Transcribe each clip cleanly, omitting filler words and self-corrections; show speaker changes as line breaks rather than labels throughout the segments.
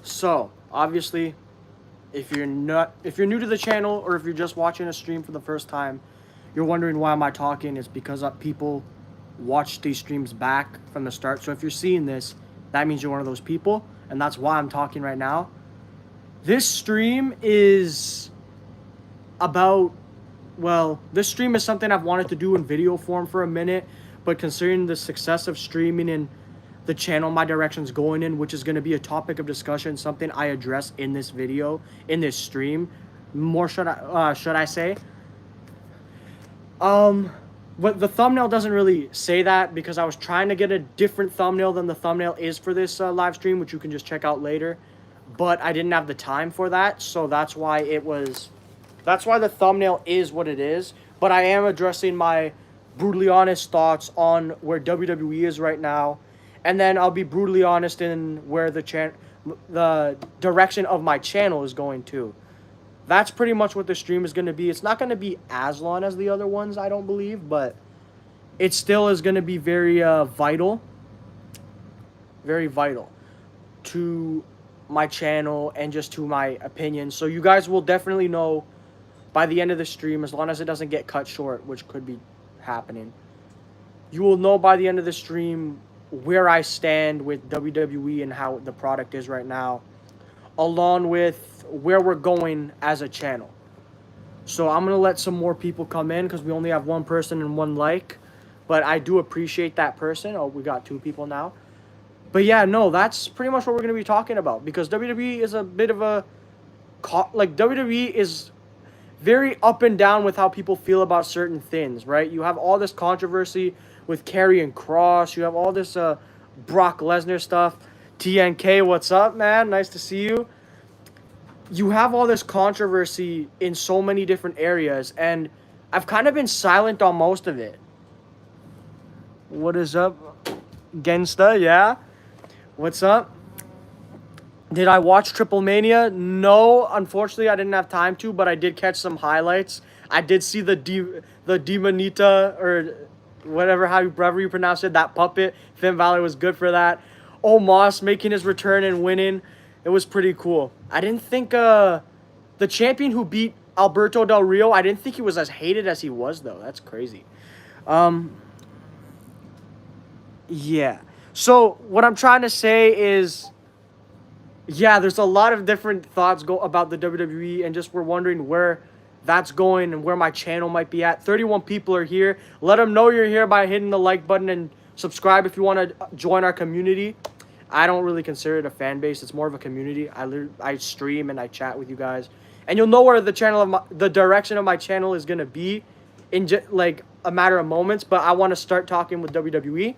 So, obviously, if you're new to the channel or if you're just watching a stream for the first time, you're wondering why am I talking, it's because people watch these streams back from the start. So if you're seeing this, that means you're one of those people, and that's why I'm talking right now. This stream is about, well, this stream is something I've wanted to do in video form for a minute, but considering the success of streaming and the channel my direction's going in, which is going to be a topic of discussion, something I address in this video, in this stream, more should I say. But the thumbnail doesn't really say that because I was trying to get a different thumbnail than the thumbnail is for this live stream, which you can just check out later. But I didn't have the time for that, so that's why the thumbnail is what it is. But I am addressing my brutally honest thoughts on where WWE is right now, and then I'll be brutally honest in where the direction of my channel is going to. That's pretty much what the stream is going to be. It's not going to be as long as the other ones, I don't believe, but it still is going to be very vital to my channel and just to my opinion. So you guys will definitely know by the end of the stream, as long as it doesn't get cut short, which could be happening. You will know by the end of the stream where I stand with WWE and how the product is right now, along with where we're going as a channel. So I'm going to let some more people come in because we only have one person and one like. But I do appreciate that person. Oh, we got two people now. But yeah, no, that's pretty much what we're going to be talking about. Because WWE is a bit of a... WWE is very up and down with how people feel about certain things, right? You have all this controversy with Karrion Kross. You have all this Brock Lesnar stuff. TNK, what's up, man? Nice to see you. You have all this controversy in so many different areas, and I've kind of been silent on most of it. What is up? Gensta, yeah? What's up? Did I watch Triple Mania? No, unfortunately, I didn't have time to, but I did catch some highlights. I did see the Demonita, or however you pronounce it, that puppet. Finn Balor was good for that. Omos making his return and winning. It was pretty cool. I didn't think the champion who beat Alberto Del Rio, I didn't think he was as hated as he was, though. That's crazy. Yeah. So what I'm trying to say is, yeah, there's a lot of different thoughts about the WWE, and just we're wondering where that's going and where my channel might be at. 31 people are here. Let them know you're here by hitting the like button and subscribe if you want to join our community. I don't really consider it a fan base. It's more of a community. I stream and I chat with you guys, and you'll know where the direction of my channel is gonna be in like a matter of moments. But I want to start talking with WWE.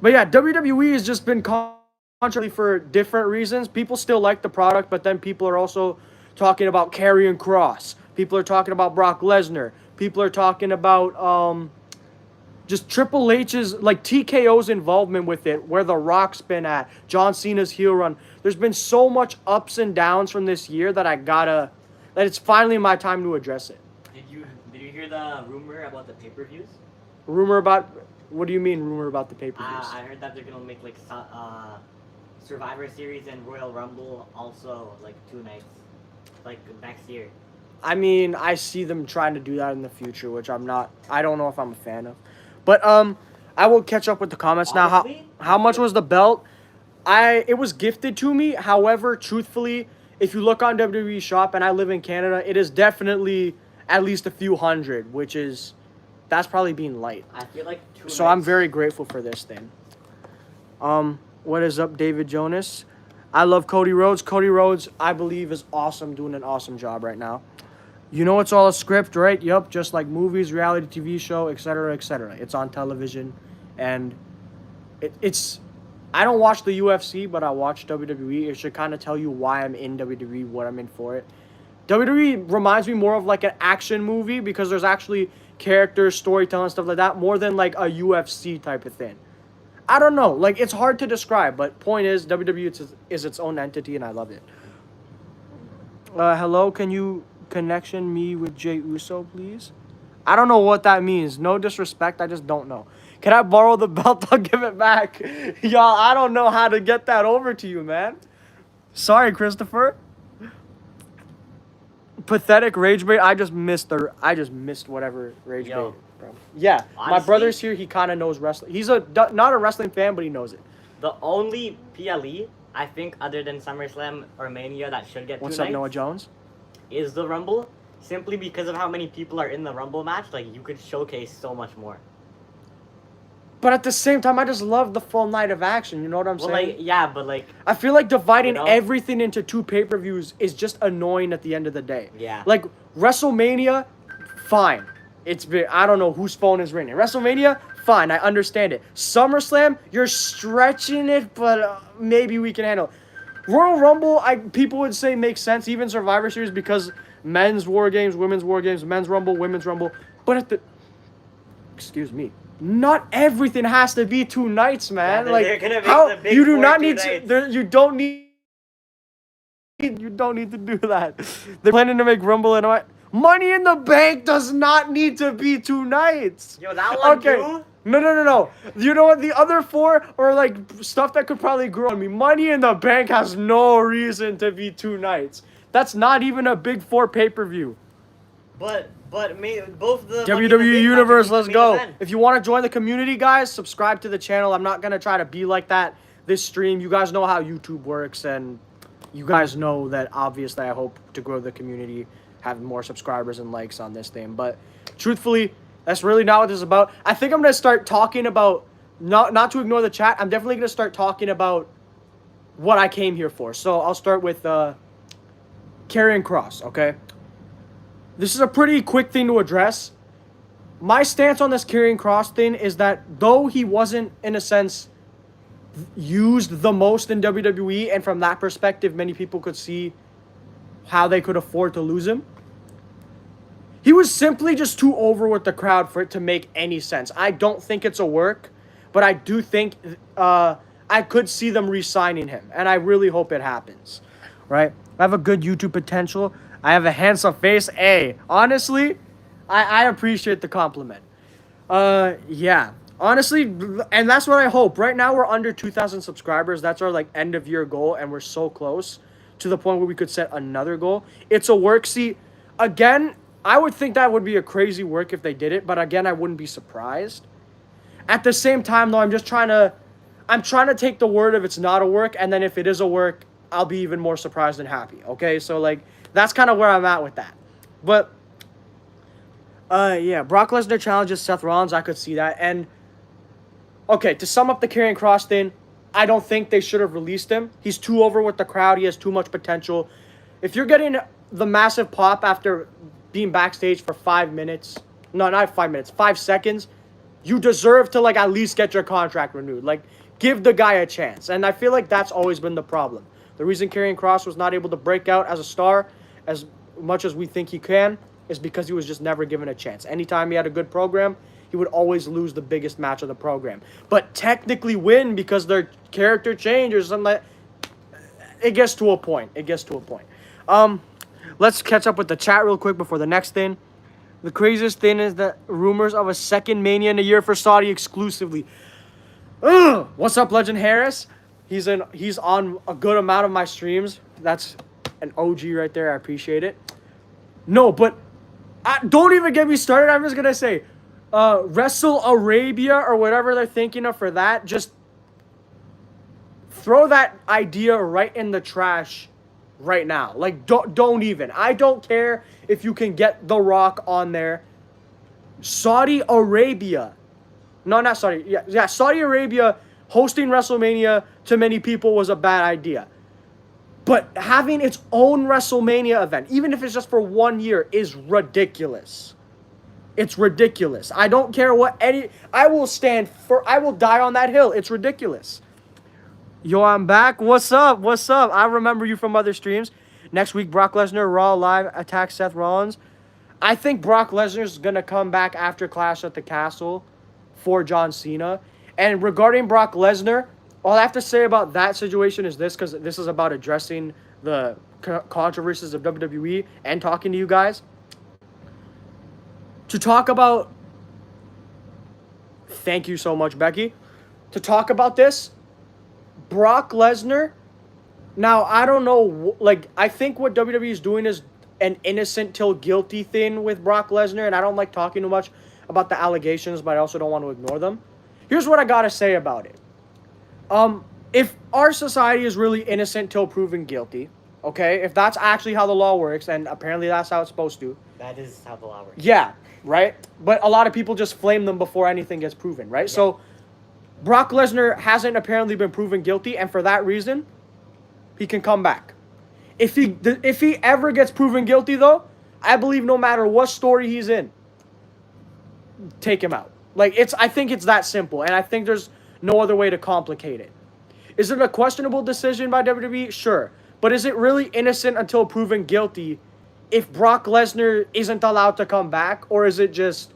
But yeah, WWE has just been controversial for different reasons. People still like the product, but then people are also talking about Karrion Kross. People are talking about Brock Lesnar. People are talking about just Triple H's, like TKO's involvement with it, where The Rock's been at, John Cena's heel run. There's been so much ups and downs from this year that that it's finally my time to address it.
Did you hear the rumor about the pay-per-views?
Rumor about, what do you mean rumor about the pay-per-views?
I heard that they're gonna make like Survivor Series and Royal Rumble also like 2 nights, like next year.
I mean, I see them trying to do that in the future, which I don't know if I'm a fan of. But I will catch up with the comments now. How much was the belt? It was gifted to me. However, truthfully, if you look on WWE Shop, and I live in Canada, it is definitely at least a few hundred, that's probably being light.
I feel like 2
So
nights.
I'm very grateful for this thing. What is up, David Jonas? I love Cody Rhodes. Cody Rhodes, I believe, is awesome, doing an awesome job right now. You know it's all a script, right? Yup, just like movies, reality TV show, etc., etc. It's on television, and it's... I don't watch the UFC, but I watch WWE. It should kind of tell you why I'm in WWE, what I'm in for it. WWE reminds me more of like an action movie because there's actually characters, storytelling, stuff like that, more than like a UFC type of thing. I don't know. Like, it's hard to describe, but point is, WWE is its own entity, and I love it. Hello, can you connection me with Jey Uso, please? I don't know what that means. No disrespect, I just don't know. Can I borrow the belt? I'll give it back. Y'all, I don't know how to get that over to you, man. Sorry, Christopher. Pathetic rage bait. I just missed whatever rage
Yo.
bait. Bro. Yeah, my
Honestly-
brother's here. He kind of knows wrestling. He's not a wrestling fan, but he knows it.
The only PLE I think other than SummerSlam or Mania that should get
What's
two
up, Noah
nights
Jones?
is the Rumble. Simply because of how many people are in the Rumble match, like you could showcase so much more.
But at the same time, I just love the full night of action. You know what I'm
Well,
saying?
like yeah, but like
I feel like dividing
You know?
everything into 2 pay-per-views is just annoying at the end of the day.
yeah.
Like WrestleMania, fine. I don't know whose phone is ringing. WrestleMania, fine. I understand it. SummerSlam, you're stretching it, but maybe we can handle it. Royal Rumble, people would say makes sense. Even Survivor Series because men's War Games, women's War Games, men's Rumble, women's Rumble. But excuse me. Not everything has to be 2 nights, man.
Yeah,
like
they're gonna make
how
the big
you do
4
not
2
need
nights.
to. You don't need. You don't need to do that. They're planning to make Rumble and Money in the Bank does not need to be 2 nights.
Yo, that one
Okay.
too?
No. You know what? The other 4 are like stuff that could probably grow on me. Money in the Bank has no reason to be 2 nights. That's not even a big 4 pay-per-view.
But both the Money in the
WWE
Bank
Universe,
matches
let's
is the
go.
main event.
If you want to join the community, guys, subscribe to the channel. I'm not going to try to be like that this stream. You guys know how YouTube works, and you guys know that obviously I hope to grow the community, have more subscribers and likes on this thing. But truthfully, that's really not what this is about. I think I'm going to start talking about, not to ignore the chat, I'm definitely going to start talking about what I came here for. So I'll start with Karrion Kross, okay? This is a pretty quick thing to address. My stance on this Karrion Kross thing is that though he wasn't, in a sense, used the most in WWE, and from that perspective, many people could see how they could afford to lose him, he was simply just too over with the crowd for it to make any sense. I don't think it's a work, but I do think I could see them re-signing him, and I really hope it happens, right? I have a good YouTube potential. I have a handsome face. Hey, honestly, I appreciate the compliment. Yeah. Honestly, and that's what I hope. Right now, we're under 2,000 subscribers. That's our, like, end-of-year goal, and we're so close to the point where we could set another goal. It's a work. See, again, I would think that would be a crazy work if they did it, but again, I wouldn't be surprised. At the same time, though, I'm trying to take the word of it's not a work, and then if it is a work, I'll be even more surprised and happy, okay? So, like, that's kind of where I'm at with that. But, yeah, Brock Lesnar challenges Seth Rollins. I could see that. And, okay, to sum up the Karrion Kross thing, I don't think they should have released him. He's too over with the crowd. He has too much potential. If you're getting the massive pop after being backstage for 5 minutes, no, not 5 minutes, 5 seconds, you deserve to, like, at least get your contract renewed. Like, give the guy a chance. And I feel like that's always been the problem. The reason Karrion Kross was not able to break out as a star as much as we think he can is because he was just never given a chance. Anytime he had a good program, he would always lose the biggest match of the program. But technically win because their character changed or something like that. It gets to a point. Let's catch up with the chat real quick before the next thing. The craziest thing is that rumors of a second Mania in a year for Saudi exclusively. Ugh! What's up, Legend Harris? He's on a good amount of my streams. That's an OG right there. I appreciate it. No, but don't even get me started. I'm just gonna say, Wrestle Arabia or whatever they're thinking of for that. Just throw that idea right in the trash right now. Like, don't even. I don't care if you can get The Rock on there. Saudi Arabia. No, not Saudi. Yeah, Saudi Arabia hosting WrestleMania to many people was a bad idea. But having its own WrestleMania event, even if it's just for 1 year, is ridiculous. It's ridiculous. I don't care what I will die on that hill. It's ridiculous. Yo, I'm back. What's up? I remember you from other streams. Next week, Brock Lesnar, Raw Live, attacks Seth Rollins. I think Brock Lesnar's going to come back after Clash at the Castle for John Cena. And regarding Brock Lesnar, all I have to say about that situation is this, because this is about addressing the controversies of WWE and talking to you guys. To talk about... Thank you so much, Becky. To talk about this, Brock Lesnar Now, I don't know, like, I think what WWE is doing is an innocent till guilty thing with Brock Lesnar, and I don't like talking too much about the allegations, but I also don't want to ignore them. Here's what I gotta say about it. If our society is really innocent till proven guilty, okay, if that's actually how the law works, and apparently that's how it's supposed to,
That is how the law works.
yeah, right? But a lot of people just flame them before anything gets proven, right? Yeah. So, Brock Lesnar hasn't apparently been proven guilty, and for that reason, he can come back. If he ever gets proven guilty, though, I believe no matter what story he's in, take him out. Like, I think it's that simple, and I think there's no other way to complicate it. Is it a questionable decision by WWE? Sure. But is it really innocent until proven guilty if Brock Lesnar isn't allowed to come back? Or is it just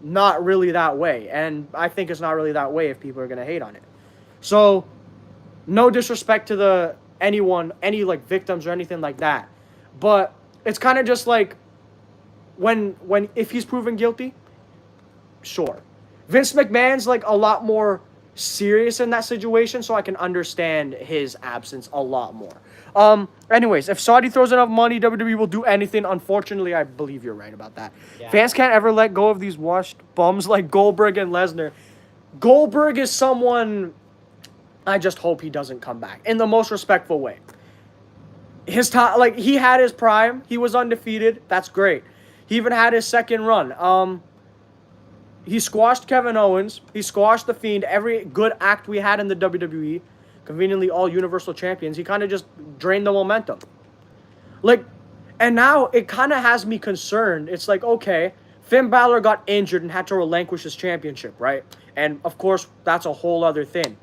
not really that way? And I think it's not really that way if people are going to hate on it. So, no disrespect to any like victims or anything like that. But it's kind of just like if he's proven guilty, sure. Vince McMahon's like a lot more serious in that situation, so I can understand his absence a lot more. Anyways, if Saudi throws enough money, WWE will do anything. Unfortunately, I believe you're right about that. Yeah. Fans can't ever let go of these washed bums like Goldberg and Lesnar. Goldberg is someone I just hope he doesn't come back in the most respectful way. His time, like, he had his prime. He was undefeated. That's great. He even had his second run. He squashed Kevin Owens. He squashed The Fiend. Every good act we had in the WWE, conveniently all Universal Champions, he kind of just drained the momentum. Like, and now it kind of has me concerned. It's like, okay, Finn Balor got injured and had to relinquish his championship, right? And, of course, that's a whole other thing.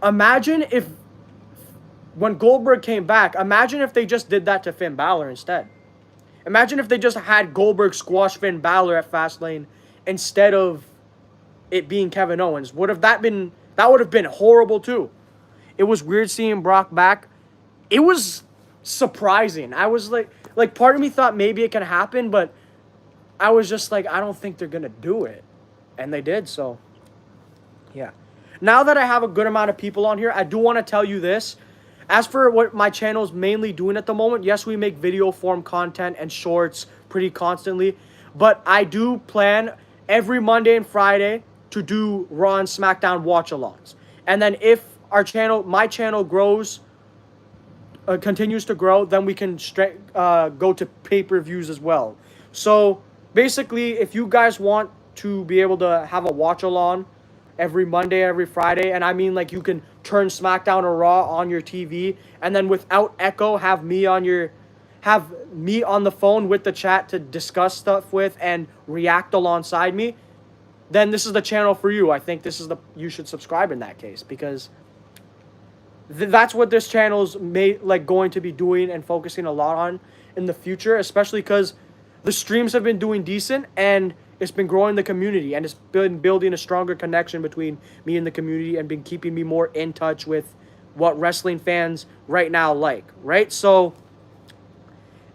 Imagine if, when Goldberg came back, imagine if they just did that to Finn Balor instead. Imagine if they just had Goldberg squash Finn Balor at Fastlane instead of it being Kevin Owens. That would have been horrible too. It was weird seeing Brock back. It was surprising. I was like part of me thought maybe it can happen, but I was just like, I don't think they're gonna do it. And they did, so yeah. Now that I have a good amount of people on here, I do want to tell you this. As for what my channel is mainly doing at the moment, yes, we make video form content and shorts pretty constantly, but I do plan every Monday and Friday to do Raw and SmackDown watch-alongs. And then if my channel grows, continues to grow, then we can go to pay-per-views as well. So basically, if you guys want to be able to have a watch-along every Monday, every Friday, and I mean, like, you can turn SmackDown or Raw on your TV, and then without echo, have me on the phone with the chat to discuss stuff with and react alongside me, then this is the channel for you. I think you should subscribe in that case, because that's what this channel is going to be doing and focusing a lot on in the future, especially because the streams have been doing decent and it's been growing the community, and it's been building a stronger connection between me and the community and been keeping me more in touch with what wrestling fans right now like, right? So,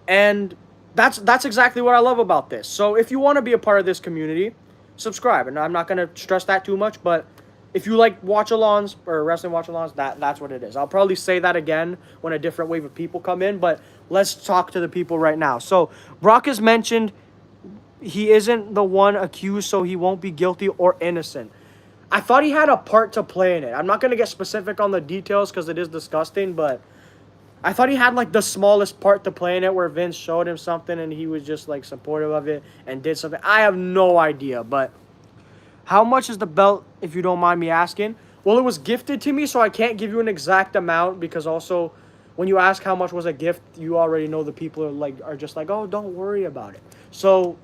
and that's exactly what I love about this. So if you want to be a part of this community, subscribe. And I'm not going to stress that too much, but if you like watch-alongs or wrestling watch-alongs, that's what it is. I'll probably say that again when a different wave of people come in, but let's talk to the people right now. So Brock has mentioned he isn't the one accused, so he won't be guilty or innocent. I thought he had a part to play in it. I'm not going to get specific on the details because it is disgusting, but I thought he had, like, the smallest part to play in it where Vince showed him something and he was just, like, supportive of it and did something. I have no idea, but how much is the belt, if you don't mind me asking? Well, it was gifted to me, so I can't give you an exact amount, because also when you ask how much was a gift, you already know the people are just like, oh, don't worry about it. So,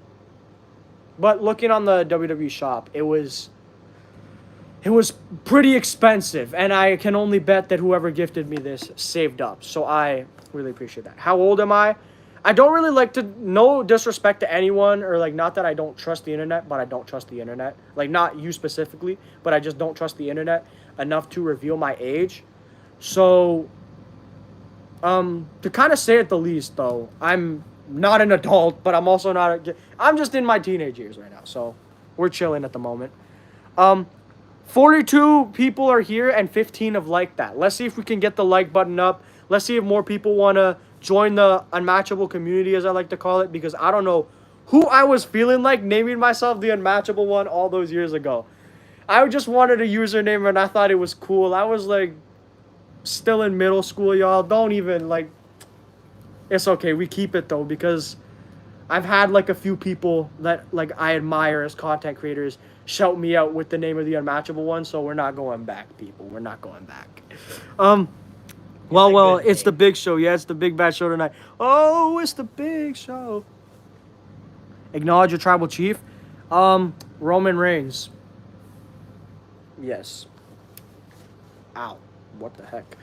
but looking on the WWE shop, it was pretty expensive, and I can only bet that whoever gifted me this saved up. So I really appreciate that. How old am I? I don't really like to, no disrespect to anyone, or like, not that I don't trust the internet, but I don't trust the internet. Like, not you specifically, but I just don't trust the internet enough to reveal my age. So, to kind of say it the least, though, I'm not an adult, but I'm also not I'm just in my teenage years right now, so we're chilling at the moment. 42 people are here and 15 have liked that. Let's see if we can get the like button up. Let's see if more people want to join the unmatchable community, as I like to call it, because I don't know who I was feeling like naming myself the unmatchable one all those years ago. I just wanted a username and I thought it was cool. I was like still in middle school, y'all. Don't even like, it's okay. We keep it though, because I've had like a few people that like I admire as content creators shout me out with the name of the unmatchable one, so we're not going back, people. We're not going back. Well, it's the big show. Yeah, it's the big bad show tonight. Oh, it's the big show. Acknowledge your tribal chief. Roman Reigns. Yes. Ow. What the heck?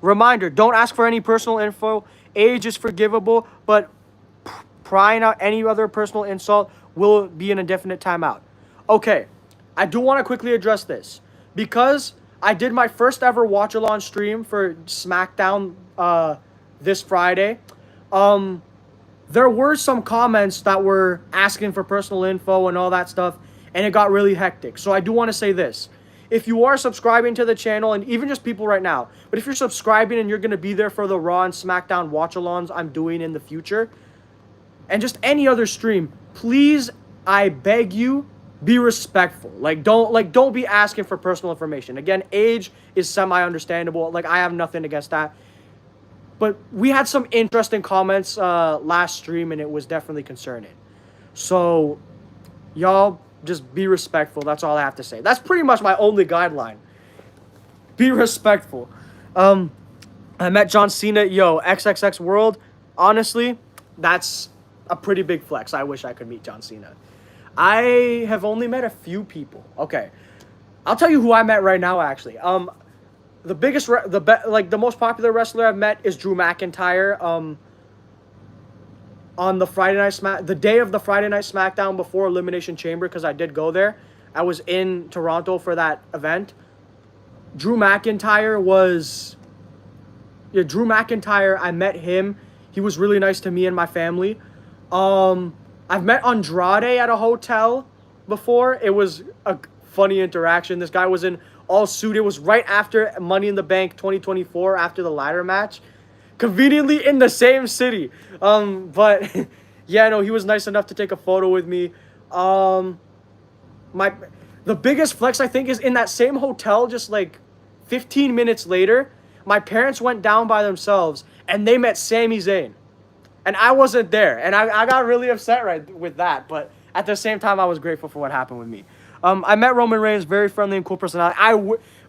Reminder, don't ask for any personal info. Age is forgivable, but prying out any other personal insult will be an indefinite timeout. Okay, I do want to quickly address this. Because I did my first ever watch-along stream for SmackDown this Friday, there were some comments that were asking for personal info and all that stuff, and it got really hectic. So I do want to say this. If you are subscribing to the channel, and even just people right now, but if you're subscribing and you're going to be there for the Raw and SmackDown watch-alongs I'm doing in the future, and just any other stream, please, I beg you, be respectful. Don't be asking for personal information. Again, age is semi-understandable. Like, I have nothing against that. But we had some interesting comments last stream, and it was definitely concerning. So, y'all, just be respectful. That's all I have to say. That's pretty much my only guideline. Be respectful. I met John Cena. Yo, XXX World. Honestly, that's a pretty big flex. I wish I could meet John Cena. I have only met a few people. Okay, I'll tell you who I met right now. Actually, the biggest, the most popular wrestler I've met is Drew McIntyre. On the the day of the Friday Night SmackDown before Elimination Chamber, because I did go there. I was in Toronto for that event. Drew McIntyre, I met him. He was really nice to me and my family. I've met Andrade at a hotel before. It was a funny interaction. This guy was in all suit. It was right after Money in the Bank 2024, after the ladder match. Conveniently in the same city. But yeah, no, he was nice enough to take a photo with me. The biggest flex, I think, is in that same hotel, just like 15 minutes later, my parents went down by themselves and they met Sami Zayn. And I wasn't there. And I got really upset with that. But at the same time, I was grateful for what happened with me. I met Roman Reigns, very friendly and cool personality.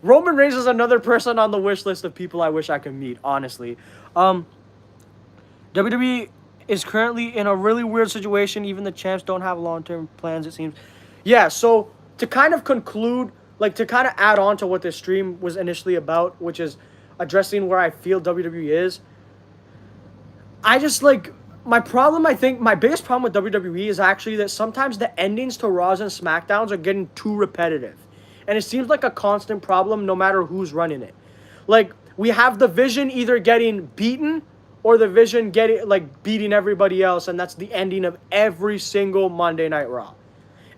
Roman Reigns is another person on the wish list of people I wish I could meet, honestly. WWE is currently in a really weird situation. Even the champs don't have long-term plans, it seems. Yeah, so to kind of conclude, to kind of add on to what this stream was initially about, which is addressing where I feel WWE is, I just, my biggest problem with WWE is actually that sometimes the endings to Raws and SmackDowns are getting too repetitive. And it seems like a constant problem no matter who's running it. We have the Vision either getting beaten or the Vision beating everybody else, and that's the ending of every single Monday Night Raw.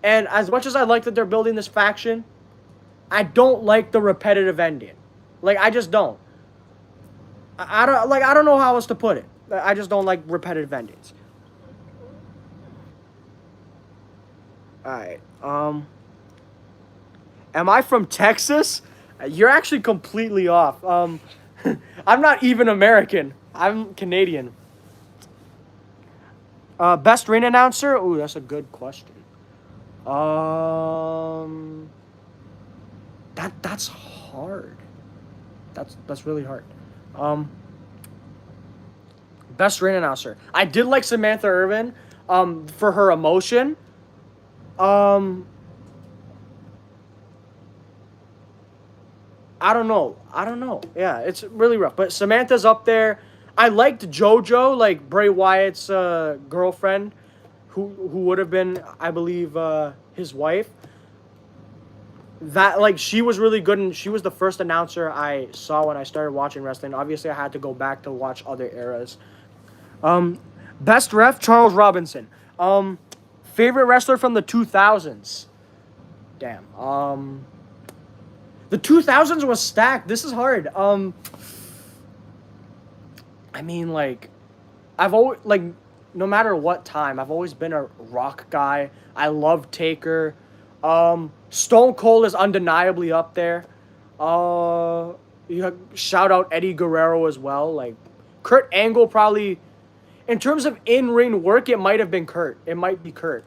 And as much as I like that they're building this faction, I don't like the repetitive ending. I just don't. I don't know how else to put it. I just don't like repetitive endings. Alright, am I from Texas? You're actually completely off. I'm not even American. I'm Canadian. Best ring announcer? Ooh, that's a good question. That's hard. That's really hard. Best ring announcer. I did like Samantha Irvin for her emotion. I don't know. Yeah, it's really rough. But Samantha's up there. I liked JoJo, Bray Wyatt's girlfriend, who would have been, I believe, his wife. That, she was really good, and she was the first announcer I saw when I started watching wrestling. Obviously, I had to go back to watch other eras. Best ref, Charles Robinson. Favorite wrestler from the 2000s? Damn. The 2000s was stacked. This is hard. I mean, like, I've always, like, no matter what time, I've always been a Rock guy. I love Taker. Stone Cold is undeniably up there. Shout out Eddie Guerrero as well. Like, Kurt Angle probably, in terms of in-ring work, it might have been Kurt. It might be Kurt.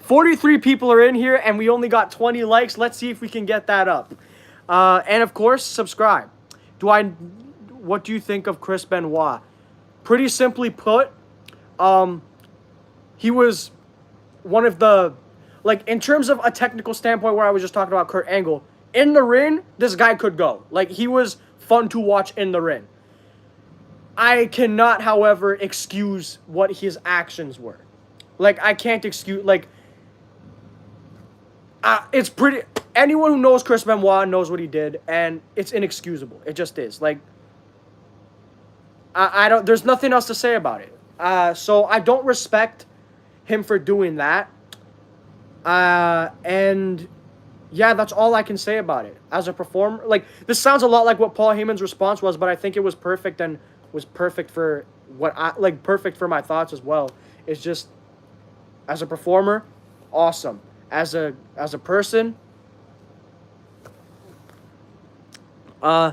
43 people are in here, and we only got 20 likes. Let's see if we can get that up. And, of course, subscribe. What do you think of Chris Benoit? Pretty simply put, he was one of the, like, in terms of a technical standpoint where I was just talking about Kurt Angle, in the ring, this guy could go. Like, he was fun to watch in the ring. I cannot, however, excuse what his actions were. Like, I can't excuse, like, it's pretty, anyone who knows Chris Benoit knows what he did, and it's inexcusable. It just is. Like, I don't, there's nothing else to say about it. So I don't respect him for doing that. And yeah, that's all I can say about it. As a performer, like, this sounds a lot like what Paul Heyman's response was, but I think it was perfect and was perfect for what I, like, perfect for my thoughts as well. It's just, as a performer, awesome. As a person, do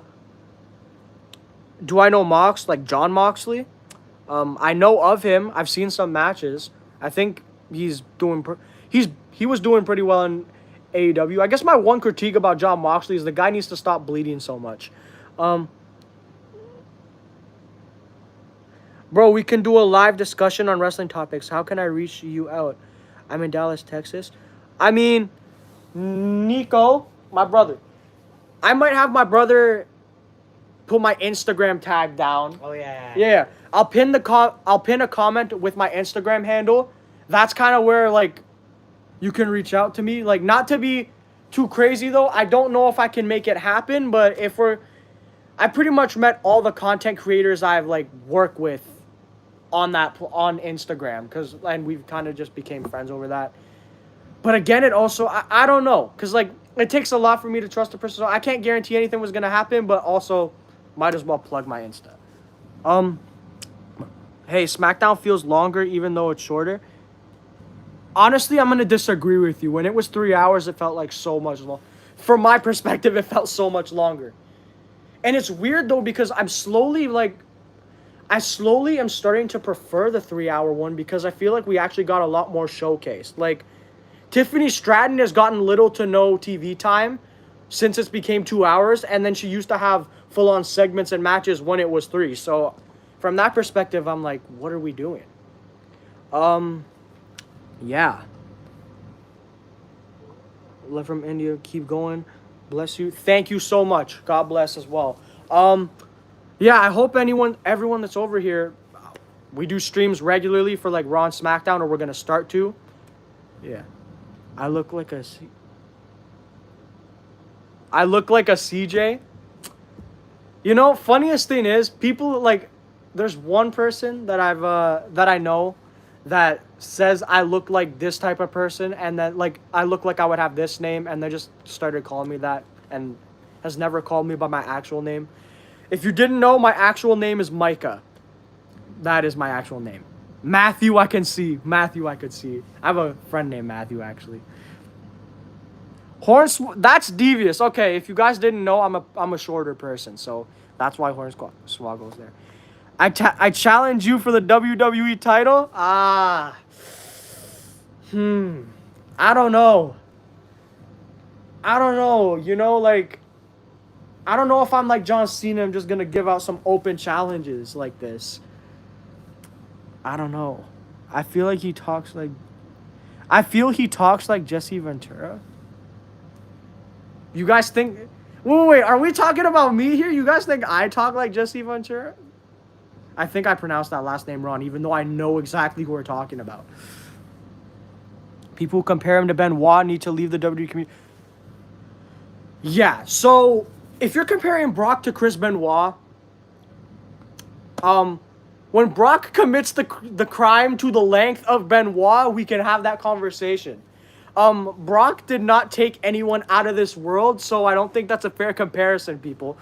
I know Mox, like John Moxley? I know of him. I've seen some matches. I think he's doing he was doing pretty well in AEW. I guess my one critique about John Moxley is the guy needs to stop bleeding so much. Bro, we can do a live discussion on wrestling topics. How can I reach you out? I'm in Dallas, Texas. I mean, Nico, my brother. I might have my brother put my Instagram tag down.
Oh yeah.
Yeah. I'll pin a comment with my Instagram handle. That's kind of where, like, you can reach out to me. Like, not to be too crazy though. I don't know if I can make it happen, but I pretty much met all the content creators I've, like, worked with on Instagram, and we've kind of just became friends over that. But again, it also, I don't know, because, like, it takes a lot for me to trust a person. So I can't guarantee anything was going to happen, but also might as well plug my Insta. Hey, SmackDown feels longer even though it's shorter. Honestly, I'm going to disagree with you. When it was 3 hours, it felt like so much longer. From my perspective, it felt so much longer. And it's weird, though, because I slowly am starting to prefer the 3-hour one because I feel like we actually got a lot more showcased. Like, Tiffany Stratton has gotten little to no TV time since it became 2 hours, and then she used to have full-on segments and matches when it was 3. So, from that perspective, I'm like, what are we doing? Yeah. Love from India, keep going. Bless you. Thank you so much. God bless as well. Yeah, I hope everyone that's over here, we do streams regularly for, like, Raw and SmackDown, or we're going to start to. Yeah. I look like a CJ. You know, funniest thing is, people, like, there's one person that I know that says I look like this type of person, and that, like, I look like I would have this name, and they just started calling me that, and has never called me by my actual name. If you didn't know, my actual name is Micah. That is my actual name. Matthew, I can see. I have a friend named Matthew, actually. That's devious. Okay, if you guys didn't know, I'm a shorter person, so that's why Hornswoggle's there. I challenge you for the WWE title. I don't know. You know, like, I don't know if I'm like John Cena. I'm just gonna give out some open challenges like this. I don't know. I feel he talks like Jesse Ventura. You guys think... Wait, are we talking about me here? You guys think I talk like Jesse Ventura? I think I pronounced that last name wrong, even though I know exactly who we're talking about. People who compare him to Benoit need to leave the WWE community. Yeah, so if you're comparing Brock to Chris Benoit, when Brock commits the crime to the length of Benoit, we can have that conversation. Brock did not take anyone out of this world, so I don't think that's a fair comparison, people.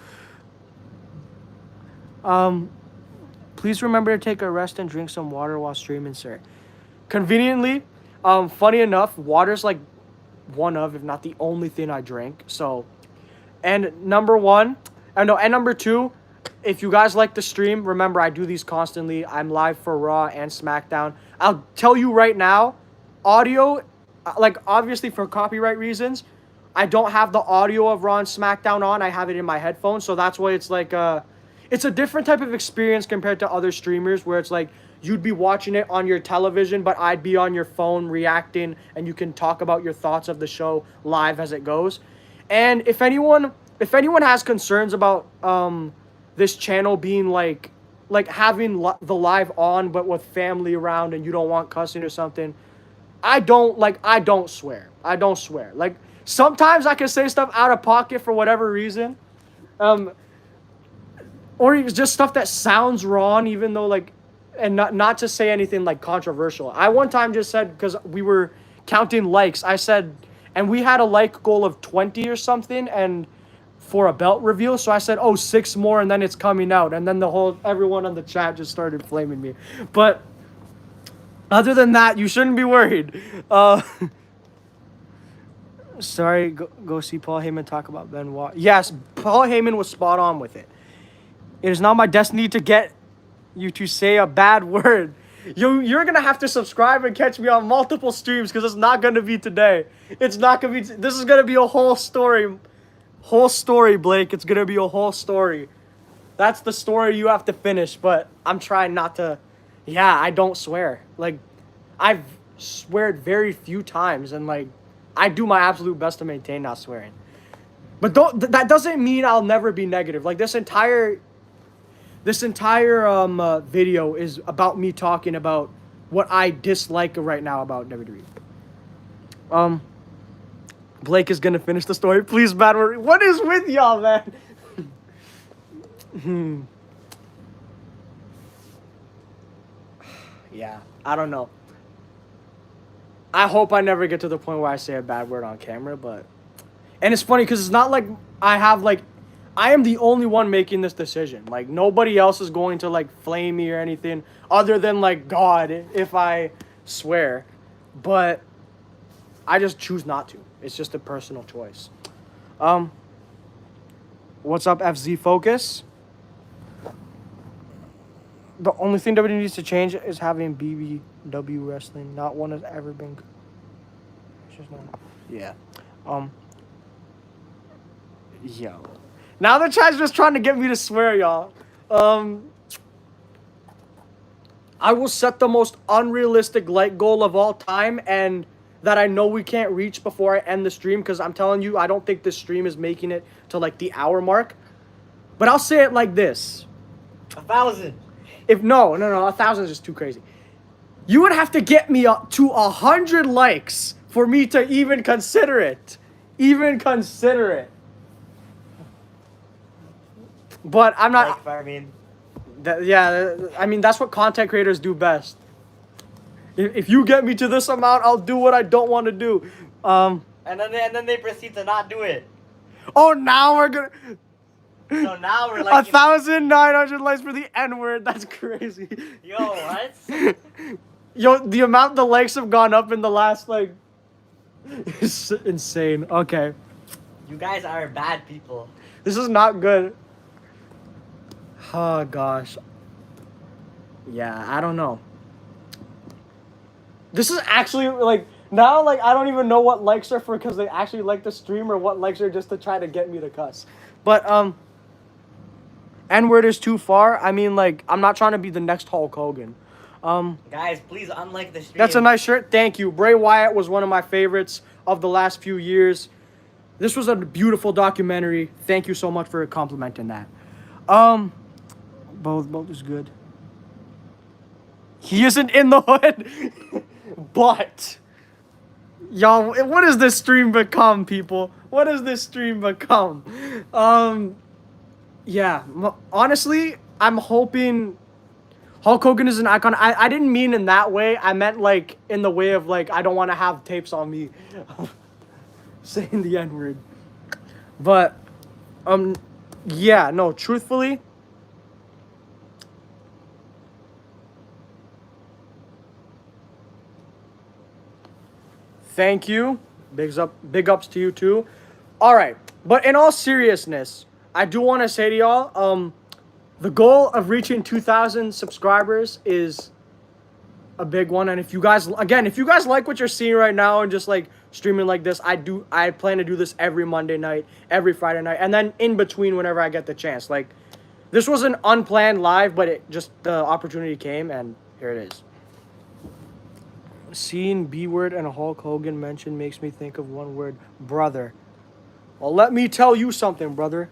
Please remember to take a rest and drink some water while streaming, sir. Conveniently, funny enough, water's like one of, if not the only thing I drink. So, and number one, and number two, if you guys like the stream, remember I do these constantly. I'm live for Raw and SmackDown. I'll tell you right now, audio, like obviously for copyright reasons, I don't have the audio of Raw and SmackDown on. I have it in my headphones, so that's why it's like it's a different type of experience compared to other streamers where it's like you'd be watching it on your television, but I'd be on your phone reacting, and you can talk about your thoughts of the show live as it goes. And if anyone has concerns about this channel being like having the live on but with family around and you don't want cussing or something, I don't swear. Like sometimes I can say stuff out of pocket for whatever reason. Or it's just stuff that sounds wrong, even though like, and not to say anything like controversial. I one time just said, because we were counting likes, I said, and we had a like goal of 20 or something, and for a belt reveal, so I said, oh, 6 more, and then it's coming out, and then everyone on the chat just started flaming me. But other than that, you shouldn't be worried. Sorry, go see Paul Heyman talk about Benoit. Yes, Paul Heyman was spot on with it. It is not my destiny to get you to say a bad word. You're going to have to subscribe and catch me on multiple streams because it's not going to be today. It's not going to be... This is going to be a whole story. Whole story, Blake. It's going to be a whole story. That's the story you have to finish, but I'm trying not to... Yeah, I don't swear. Like, I've sweared very few times, and, like, I do my absolute best to maintain not swearing. But that doesn't mean I'll never be negative. Like, this entire video is about me talking about what I dislike right now about WWE. Blake is gonna finish the story. Please, bad word. What is with y'all, man? Yeah, I don't know. I hope I never get to the point where I say a bad word on camera, but... And it's funny, because it's not like I am the only one making this decision. Like, nobody else is going to, like, flame me or anything, other than, like, God, if I swear. But I just choose not to. It's just a personal choice. What's up, FZ Focus? The only thing WWE needs to change is having BBW wrestling. Not one has ever been good. It's just not. Yeah. Yo. Now the chat's just trying to get me to swear, y'all. I will set the most unrealistic like goal of all time, and that I know we can't reach before I end the stream, because I'm telling you, I don't think this stream is making it to like the hour mark. But I'll say it like this.
1,000.
No, 1,000 is just too crazy. You would have to get me up to 100 likes for me to even consider it. But I'm not...
Like farming.
I mean, that's what content creators do best. If you get me to this amount, I'll do what I don't want to do.
And then they proceed to not do it.
Oh, now we're gonna...
So now we're like...
1,900 likes for the N-word. That's crazy.
Yo, what?
Yo, the amount the likes have gone up in the last, like... It's insane. Okay.
You guys are bad people.
This is not good. Oh, gosh. Yeah, I don't know. This is actually, like... Now, like, I don't even know what likes are for because they actually like the stream, or what likes are just to try to get me to cuss. But, N-word is too far. I mean, like, I'm not trying to be the next Hulk Hogan.
Guys, please unlike the stream.
That's a nice shirt. Thank you. Bray Wyatt was one of my favorites of the last few years. This was a beautiful documentary. Thank you so much for complimenting that. Both is good. He isn't in the hood, but... Y'all, what does this stream become, people? What does this stream become? Yeah, honestly, I'm hoping... Hulk Hogan is an icon. I didn't mean in that way. I meant like in the way of like I don't want to have tapes on me saying the N word. But yeah, no, truthfully, thank you. Big ups to you too. All right, but in all seriousness, I do want to say to y'all, the goal of reaching 2,000 subscribers is a big one. And if you guys, again, if you guys like what you're seeing right now and just like streaming like this, I plan to do this every Monday night, every Friday night, and then in between whenever I get the chance. Like, this was an unplanned live, but it just, the opportunity came, and here it is. Seeing B-word and a Hulk Hogan mention makes me think of one word, brother. Well, let me tell you something, brother.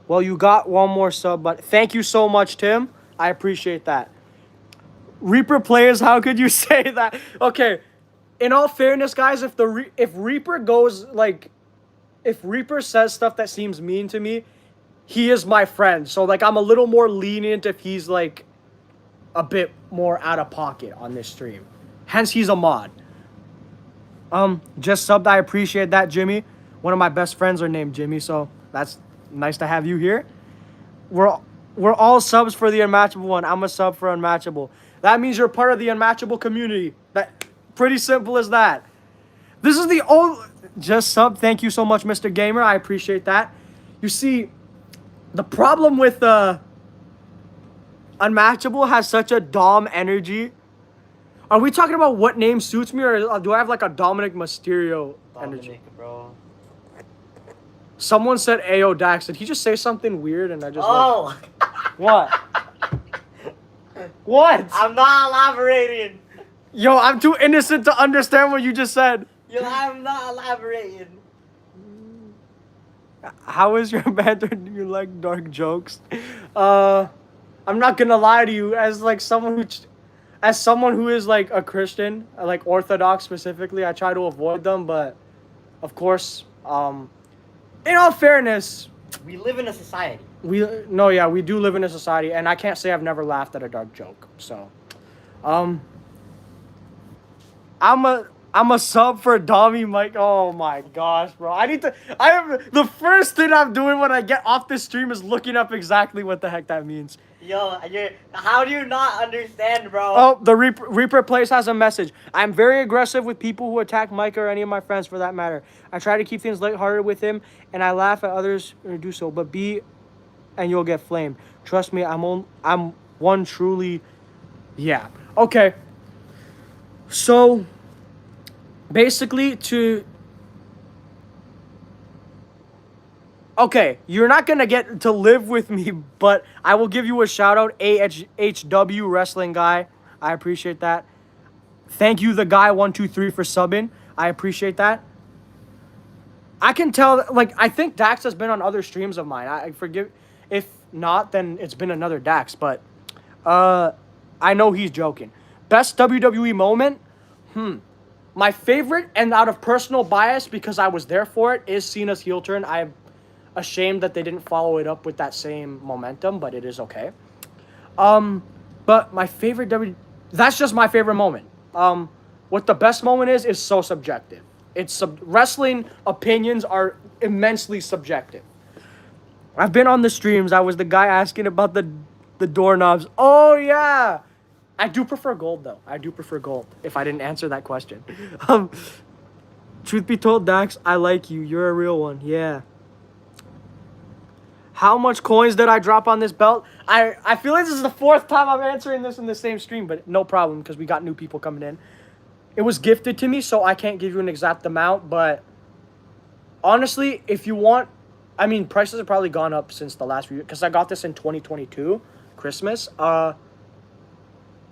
Well, you got one more sub, but thank you so much, Tim. I appreciate that. Reaper players, how could you say that? Okay, in all fairness, guys, if Reaper goes like, if Reaper says stuff that seems mean to me, he is my friend. So like, I'm a little more lenient if he's like a bit more out of pocket on this stream. Hence, he's a mod. Just subbed. I appreciate that, Jimmy. One of my best friends are named Jimmy, so that's nice to have you here. We're all subs for the Unmatchable one. I'm a sub for Unmatchable. That means you're part of the Unmatchable community. That pretty simple as that. This is the old just sub. Thank you so much, Mr. Gamer. I appreciate that. You see, the problem with Unmatchable has such a Dom energy. Are we talking about what name suits me, or do I have like a Dominic Mysterio energy?
Bro.
Someone said Ayo Dax. Did he just say something weird and I just
like...
What? What?
I'm not elaborating.
Yo, I'm too innocent to understand what you just said.
Yo, I'm not elaborating.
How is your banter? Do you like dark jokes? I'm not gonna lie to you, as someone who is like a Christian, like Orthodox specifically, I try to avoid them, but of course, in all fairness,
we live in a society.
We do live in a society, and I can't say I've never laughed at a dark joke. So, I'm a sub for Dommy Mike. Oh my gosh, bro! The first thing I'm doing when I get off this stream is looking up exactly what the heck that means.
Yo, how do you not understand, bro?
Oh, the Reaper Place has a message. I'm very aggressive with people who attack Mike or any of my friends for that matter. I try to keep things lighthearted with him, and I laugh at others who do so. But and you'll get flamed. Trust me, I'm one truly. Yeah. Okay. So, basically, okay, you're not going to get to live with me, but I will give you a shout out, AHW Wrestling Guy. I appreciate that. Thank you, the guy 123 for subbing. I appreciate that. I can tell, like, I think Dax has been on other streams of mine. I forgive, if not, then it's been another Dax, but I know he's joking. Best WWE moment? My favorite, and out of personal bias, because I was there for it, is Cena's heel turn. I'm ashamed that they didn't follow it up with that same momentum, but it is okay. But my favorite that's just my favorite moment. What the best moment is so subjective. Wrestling opinions are immensely subjective. I've been on the streams. I was the guy asking about the doorknobs. Oh yeah. I do prefer gold, though. I do prefer gold, if I didn't answer that question. Truth be told, Dax, I like you. You're a real one. Yeah. How much coins did I drop on this belt? I feel like this is the fourth time I'm answering this in the same stream, but no problem, because we got new people coming in. It was gifted to me, so I can't give you an exact amount, but honestly, if you want, I mean, prices have probably gone up since the last few, because I got this in 2022, Christmas.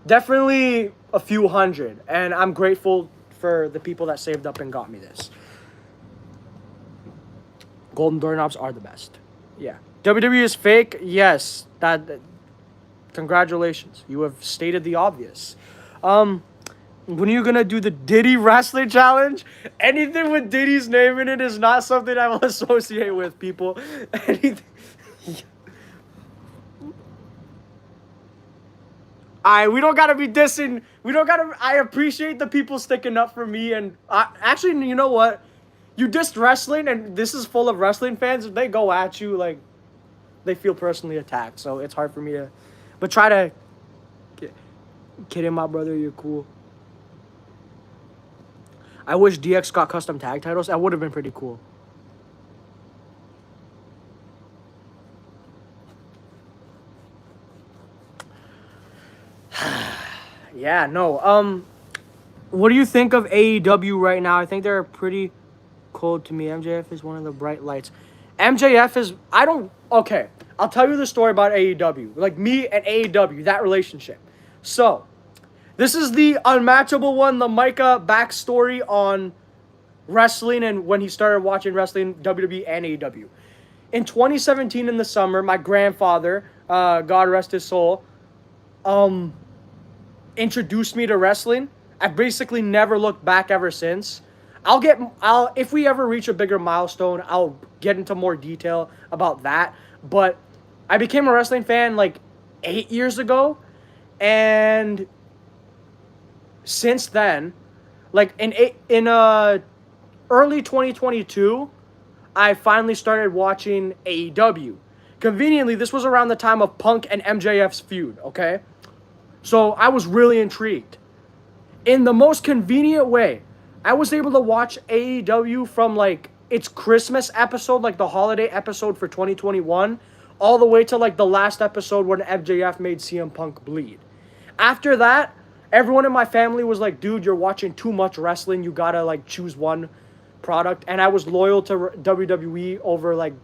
Definitely a few hundred, and I'm grateful for the people that saved up and got me this. Golden doorknobs are the best. Yeah. WWE is fake? Yes. Congratulations. You have stated the obvious. When are you gonna do the Diddy Wrestling Challenge? Anything with Diddy's name in it is not something I will associate with, people. Anything. We don't gotta be dissing. We don't gotta. I appreciate the people sticking up for me, and actually, you know what? You dissed wrestling, and this is full of wrestling fans. If they go at you, like, they feel personally attacked. So it's hard for me to, but try to. Kidding, my brother. You're cool. I wish DX got custom tag titles. That would have been pretty cool. Yeah, no. What do you think of AEW right now? I think they're pretty cold to me. MJF is one of the bright lights. MJF is okay. I'll tell you the story about AEW. Like me and AEW, that relationship. So, this is the unmatchable one, the Micah backstory on wrestling and when he started watching wrestling, WWE and AEW. In 2017 in the summer, my grandfather, God rest his soul, introduced me to wrestling. I basically never looked back ever since. If we ever reach a bigger milestone, I'll get into more detail about that. But I became a wrestling fan like 8 years ago, and since then, like in early 2022, I finally started watching AEW. Conveniently, this was around the time of Punk and MJF's feud, okay? So I was really intrigued. In the most convenient way, I was able to watch AEW from like its Christmas episode, like the holiday episode for 2021, all the way to like the last episode when MJF made CM Punk bleed. After that, everyone in my family was like, dude, you're watching too much wrestling. You gotta like choose one product. And I was loyal to WWE over like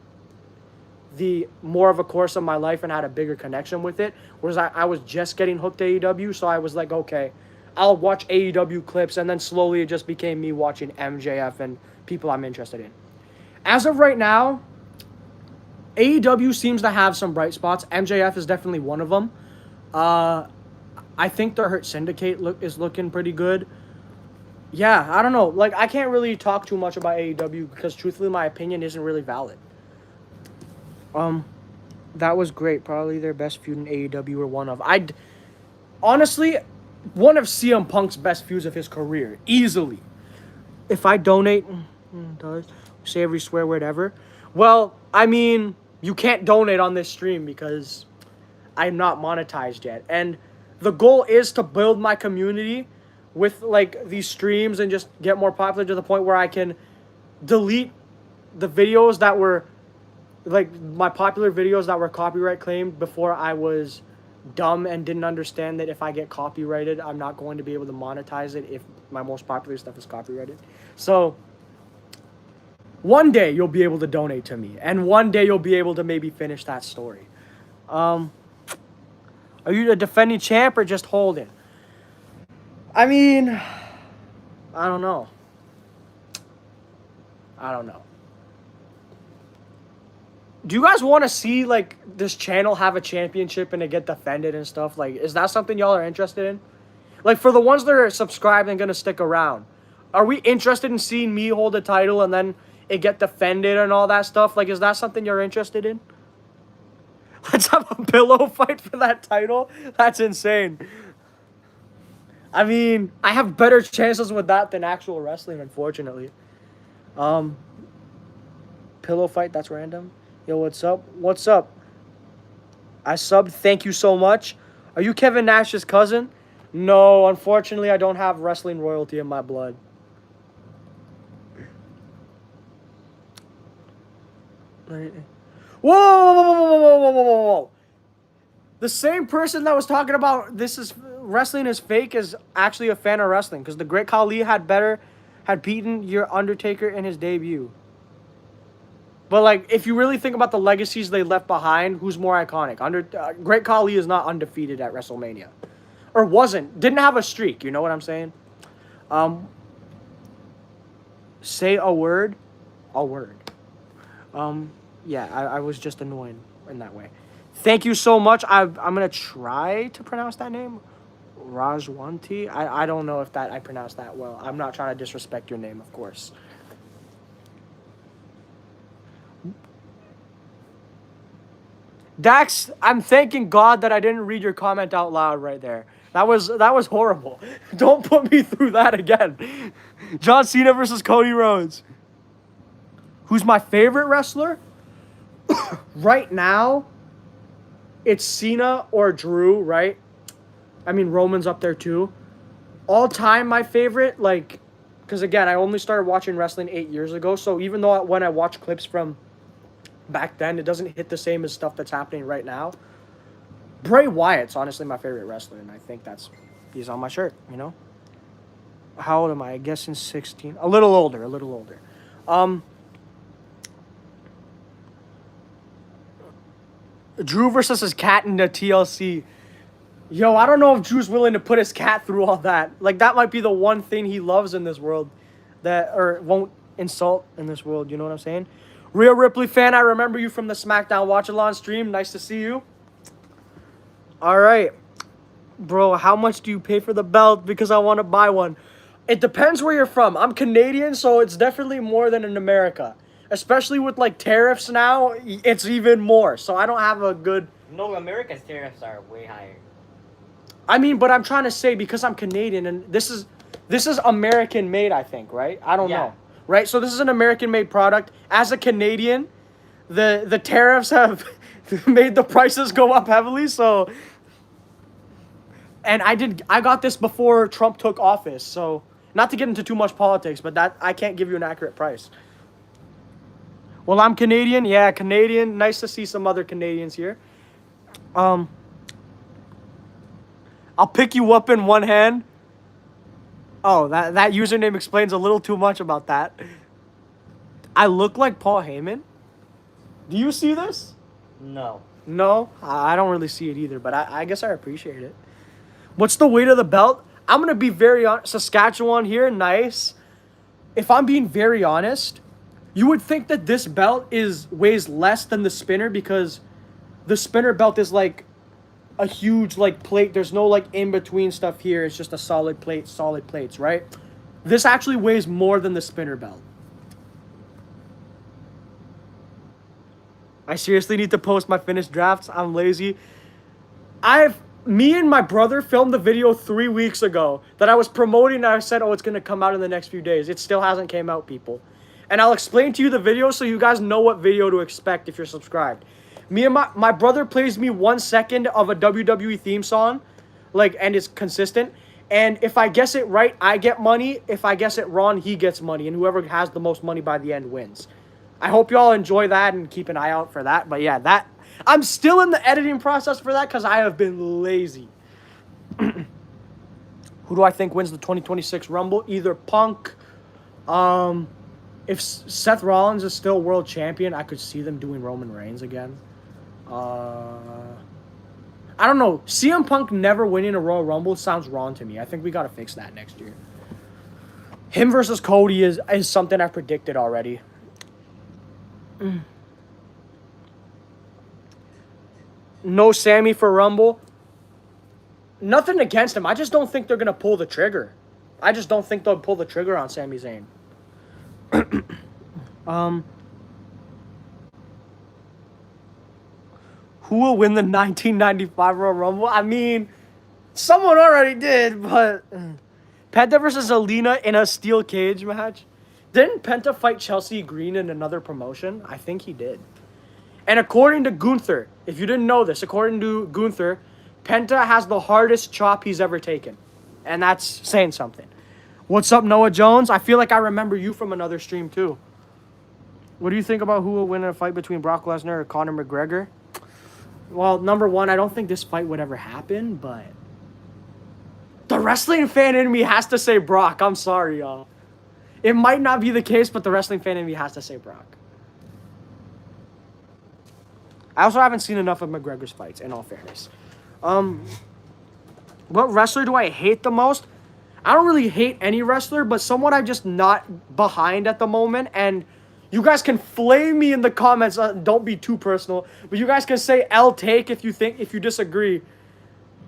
the more of a course of my life and had a bigger connection with it. Whereas I was just getting hooked to AEW. So I was like, okay, I'll watch AEW clips. And then slowly it just became me watching MJF and people I'm interested in. As of right now, AEW seems to have some bright spots. MJF is definitely one of them. I think the Hurt Syndicate is looking pretty good. Yeah, I don't know. Like, I can't really talk too much about AEW because, truthfully, my opinion isn't really valid. That was great. Probably their best feud in AEW or one of. Honestly, one of CM Punk's best feuds of his career. Easily. If I donate, say every swear word ever. Well, I mean, you can't donate on this stream because I'm not monetized yet. And the goal is to build my community with like these streams and just get more popular to the point where I can delete the videos that were like my popular videos that were copyright claimed before I was dumb and didn't understand that if I get copyrighted, I'm not going to be able to monetize it if my most popular stuff is copyrighted. So one day you'll be able to donate to me, and one day you'll be able to maybe finish that story. Are you a defending champ or just holding? I mean, I don't know. Do you guys want to see, like, this channel have a championship and it get defended and stuff? Like, is that something y'all are interested in? Like, for the ones that are subscribed and going to stick around, are we interested in seeing me hold a title and then it get defended and all that stuff? Like, is that something you're interested in? Let's have a pillow fight for that title? That's insane. I mean, I have better chances with that than actual wrestling, unfortunately. Pillow fight, that's random. Yo, what's up? What's up? I subbed. Thank you so much. Are you Kevin Nash's cousin? No, unfortunately, I don't have wrestling royalty in my blood. Whoa, whoa, whoa, whoa, whoa, whoa, whoa, whoa. The same person that was talking about wrestling is fake is actually a fan of wrestling, because the Great Khali had beaten your Undertaker in his debut. But like, if you really think about the legacies they left behind, who's more iconic? Great Khali is not undefeated at WrestleMania, or didn't have a streak. You know what I'm saying? Say a word. Yeah, I was just annoying in that way. Thank you so much. I'm gonna try to pronounce that name. Rajwanti. I don't know if I pronounced that well. I'm not trying to disrespect your name, of course. Dax, I'm thanking God that I didn't read your comment out loud right there. That was horrible. Don't put me through that again. John Cena versus Cody Rhodes. Who's my favorite wrestler? Right now, it's Cena or Drew, right? I mean, Roman's up there too. All time, my favorite, like, because again, I only started watching wrestling 8 years ago. So even though when I watch clips from back then, it doesn't hit the same as stuff that's happening right now. Bray Wyatt's honestly my favorite wrestler, and I think he's on my shirt, you know? How old am I? I guess in 16. A little older. Drew versus his cat in the TLC. Yo, I don't know if Drew's willing to put his cat through all that. Like, that might be the one thing he loves in this world or won't insult in this world, you know what I'm saying? Rhea Ripley fan, I remember you from the SmackDown Watch-Along stream. Nice to see you. All right. Bro, how much do you pay for the belt? Because I want to buy one. It depends where you're from. I'm Canadian, so it's definitely more than in America. Especially with, like, tariffs now, it's even more. So I don't have a good...
No, America's tariffs are way higher.
I mean, but I'm trying to say, because I'm Canadian, and this is American-made, I think, right? I don't know. Right? So this is an American-made product. As a Canadian, the tariffs have made the prices go up heavily, so... And I got this before Trump took office, so... Not to get into too much politics, but that I can't give you an accurate price. Well, I'm Canadian. Yeah, Canadian. Nice to see some other Canadians here. I'll pick you up in one hand. Oh, that username explains a little too much about that. I look like Paul Heyman. Do you see this?
No.
No? I don't really see it either, but I guess I appreciate it. What's the weight of the belt? I'm going to be very honest. Saskatchewan here, nice. If I'm being very honest, you would think that this belt weighs less than the spinner because the spinner belt is like a huge like plate. There's no like in between stuff here. It's just a solid plate, solid plates, right? This actually weighs more than the spinner belt. I seriously need to post my finished drafts. I'm lazy. Me and my brother filmed the video 3 weeks ago that I was promoting, and I said, oh, it's going to come out in the next few days. It still hasn't came out, people. And I'll explain to you the video so you guys know what video to expect if you're subscribed. Me and my brother plays me 1 second of a WWE theme song, and it's consistent. And if I guess it right, I get money. If I guess it wrong, he gets money. And whoever has the most money by the end wins. I hope y'all enjoy that and keep an eye out for that. But yeah, I'm still in the editing process for that because I have been lazy. Who do I think wins the 2026 Rumble? Either Punk. If Seth Rollins is still world champion, I could see them doing Roman Reigns again. I don't know. CM Punk never winning a Royal Rumble sounds wrong to me. I think we got to fix that next year. Him versus Cody is something I predicted already. No Sammy for Rumble. Nothing against him. I just don't think they're going to pull the trigger. I just don't think they'll pull the trigger on Sami Zayn. Who will win the 1995 Royal Rumble? I mean, someone already did, but... Penta versus Alina in a steel cage match. Didn't Penta fight Chelsea Green in another promotion? I think he did. And according to Gunther, if you didn't know this, according to Gunther, Penta has the hardest chop he's ever taken. And that's saying something. What's up, Noah Jones? I feel like I remember you from another stream, too. What do you think about who will win in a fight between Brock Lesnar or Conor McGregor? Well, number one, I don't think this fight would ever happen, but... The wrestling fan in me has to say Brock. I'm sorry, y'all. It might not be the case, but the wrestling fan in me has to say Brock. I also haven't seen enough of McGregor's fights, in all fairness. What wrestler do I hate the most? I don't really hate any wrestler, but someone I'm just not behind at the moment. And you guys can flame me in the comments. Don't be too personal. But you guys can say L take if you disagree.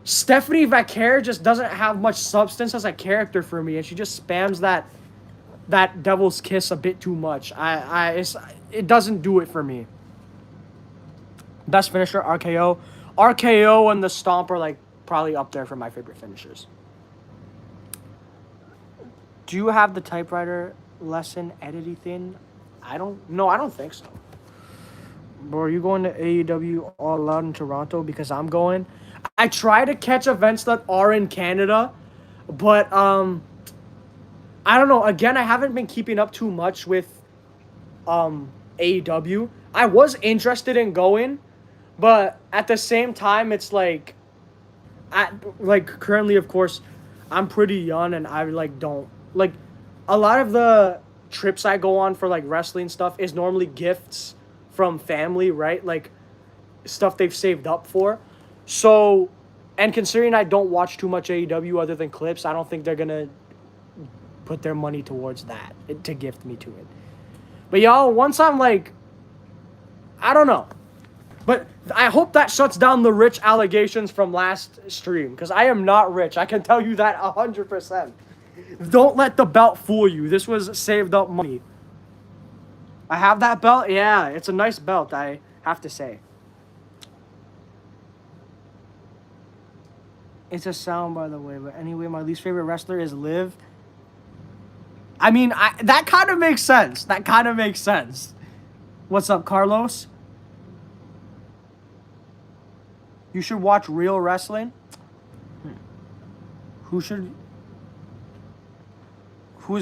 Stephanie Vaquer just doesn't have much substance as a character for me. And she just spams that devil's kiss a bit too much. It doesn't do it for me. Best finisher, RKO. RKO and the Stomp are like probably up there for my favorite finishers. Do you have the typewriter lesson editing thing? I don't. No, I don't think so. Bro, are you going to AEW All Out in Toronto? Because I'm going. I try to catch events that are in Canada, but I don't know. Again, I haven't been keeping up too much with AEW. I was interested in going, but at the same time, it's like, like currently, of course, I'm pretty young and I like don't like a lot of the trips I go on for like wrestling stuff is normally gifts from family, right? Like stuff they've saved up for. So, and considering I don't watch too much AEW other than clips, I don't think they're gonna put their money towards that to gift me to it. But y'all, once I'm like, I don't know. But I hope that shuts down the rich allegations from last stream, because I am not rich. I can tell you that 100%. Don't let the belt fool you. This was saved up money. I have that belt. Yeah, it's a nice belt, I have to say. It's a sound, by the way. But anyway, my least favorite wrestler is Liv. I mean, that kind of makes sense. That kind of makes sense. What's up, Carlos? You should watch real wrestling. Who's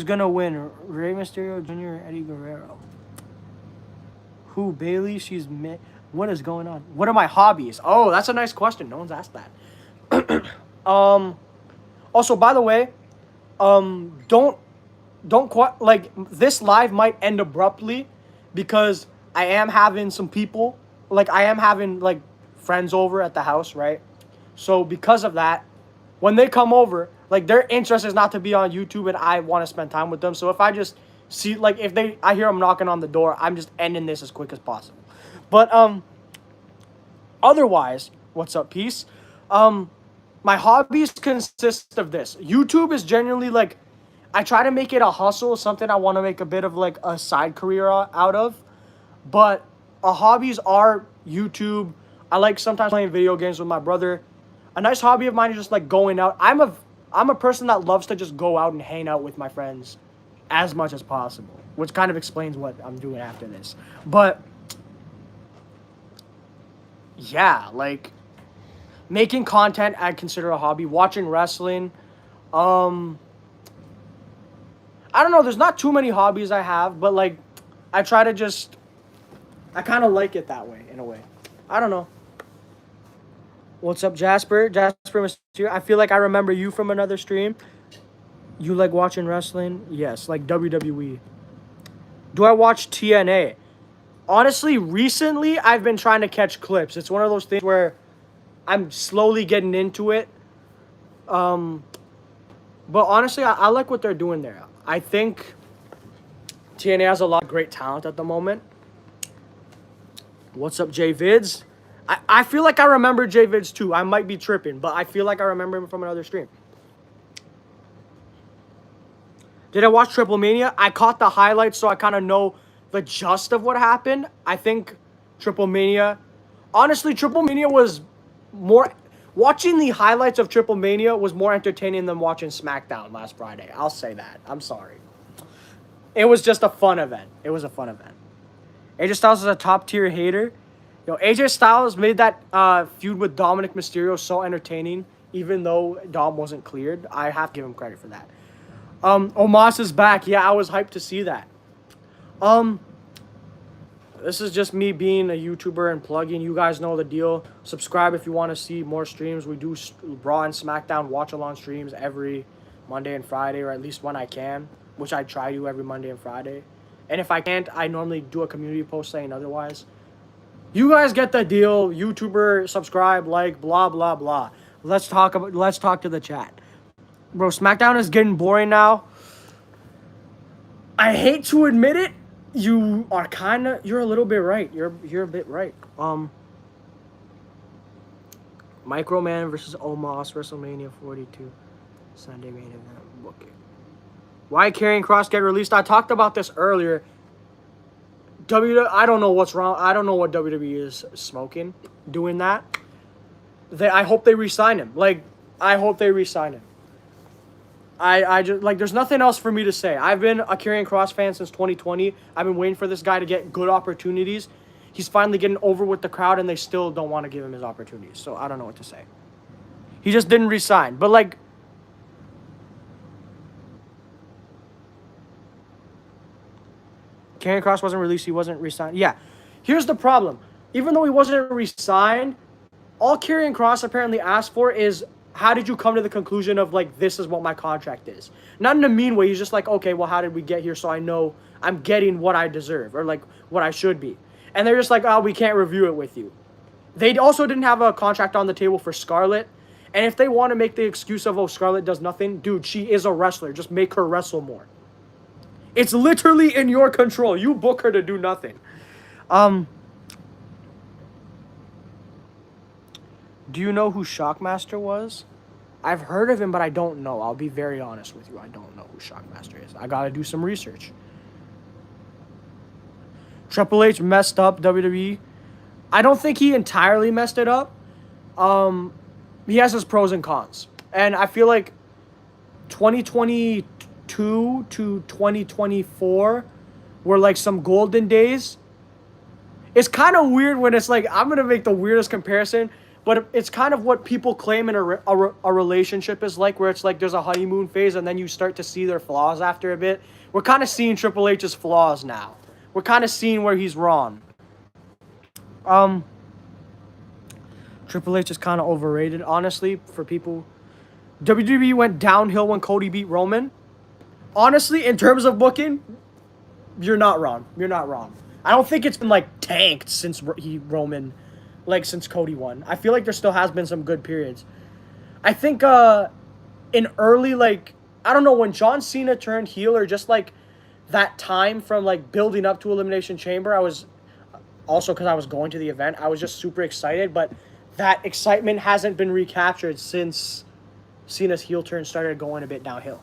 gonna win? Rey Mysterio Jr. or Eddie Guerrero? Who? Bailey? What is going on? What are my hobbies? Oh, that's a nice question. No one's asked that. Also, by the way, don't quite like this live might end abruptly because I am having some people I am having like friends over at the house, right? So because of that, when they come over, like their interest is not to be on YouTube and I want to spend time with them. So if I just see like if I hear them knocking on the door, I'm just ending this as quick as possible. But otherwise, what's up, peace? My hobbies consist of this. YouTube is genuinely like I try to make it a hustle, something I want to make a bit of like a side career out of. But hobbies are YouTube. I like sometimes playing video games with my brother. A nice hobby of mine is just like going out. I'm a person that loves to just go out and hang out with my friends as much as possible, which kind of explains what I'm doing after this. But yeah, like making content I consider a hobby. Watching wrestling. I don't know, there's not too many hobbies I have, but like I try to just I kind of like it that way in a way. I don't know. What's up, Jasper? Jasper Mysterio. I feel like I remember you from another stream. You like watching wrestling? Yes, like WWE. Do I watch TNA? Honestly, recently I've been trying to catch clips. It's one of those things where I'm slowly getting into it. But honestly, I like what they're doing there. I think TNA has a lot of great talent at the moment. What's up, J Vids? I feel like I remember J Vids too. I might be tripping, but I feel like I remember him from another stream. Did I watch Triple Mania? I caught the highlights, so I kind of know the gist of what happened. I think Triple Mania... Honestly, Triple Mania was more... Watching the highlights of Triple Mania was more entertaining than watching SmackDown last Friday. I'll say that. I'm sorry. It was just a fun event. It was a fun event. AJ Styles is a top-tier hater. Yo, AJ Styles made that feud with Dominic Mysterio so entertaining, even though Dom wasn't cleared. I have to give him credit for that. Omos is back. Yeah, I was hyped to see that. This is just me being a YouTuber and plugging. You guys know the deal. Subscribe if you want to see more streams. We do Raw and SmackDown watch-along streams every Monday and Friday, or at least when I can, which I try to every Monday and Friday. And if I can't, I normally do a community post saying otherwise. You guys get the deal. YouTuber, subscribe, like, blah, blah, blah. Let's talk to the chat. Bro, SmackDown is getting boring now. I hate to admit it. You're a little bit right. You're a bit right. Microman versus Omos, WrestleMania 42. Sunday main event. Book it. Why Karrion Kross get released? I talked about this earlier. I don't know what's wrong. I don't know what WWE is smoking doing that. I hope they re-sign him. Like, I hope they re-sign him. I just, like, there's nothing else for me to say. I've been a Karrion Kross fan since 2020. I've been waiting for this guy to get good opportunities. He's finally getting over with the crowd, and they still don't want to give him his opportunities. So I don't know what to say. He just didn't re-sign. But, like, Karrion Kross wasn't released. He wasn't re-signed. Yeah. Here's the problem. Even though he wasn't re-signed, all Karrion Kross apparently asked for is, how did you come to the conclusion of, like, this is what my contract is? Not in a mean way. He's just like, okay, well, how did we get here so I know I'm getting what I deserve or, like, what I should be? And they're just like, oh, we can't review it with you. They also didn't have a contract on the table for Scarlett. And if they want to make the excuse of, oh, Scarlett does nothing, dude, she is a wrestler. Just make her wrestle more. It's literally in your control. You book her to do nothing. Do you know who Shockmaster was? I've heard of him, but I don't know. I'll be very honest with you. I don't know who Shockmaster is. I got to do some research. Triple H messed up WWE. I don't think he entirely messed it up. He has his pros and cons. And I feel like 2022 to 2024 were like some golden days. It's kind of weird when it's like, I'm going to make the weirdest comparison, but it's kind of what people claim in a relationship is like, where it's like there's a honeymoon phase and then you start to see their flaws after a bit. We're kind of seeing Triple H's flaws now. We're kind of seeing where he's wrong. Triple H is kind of overrated, honestly, for people. WWE went downhill when Cody beat Roman. Honestly, in terms of booking, you're not wrong. You're not wrong. I don't think it's been, like, tanked since since Cody won. I feel like there still has been some good periods. I think in early, like, I don't know, when John Cena turned heel, or just, like, that time from, like, building up to Elimination Chamber, I was, also because I was going to the event, I was just super excited, but that excitement hasn't been recaptured since Cena's heel turn started going a bit downhill.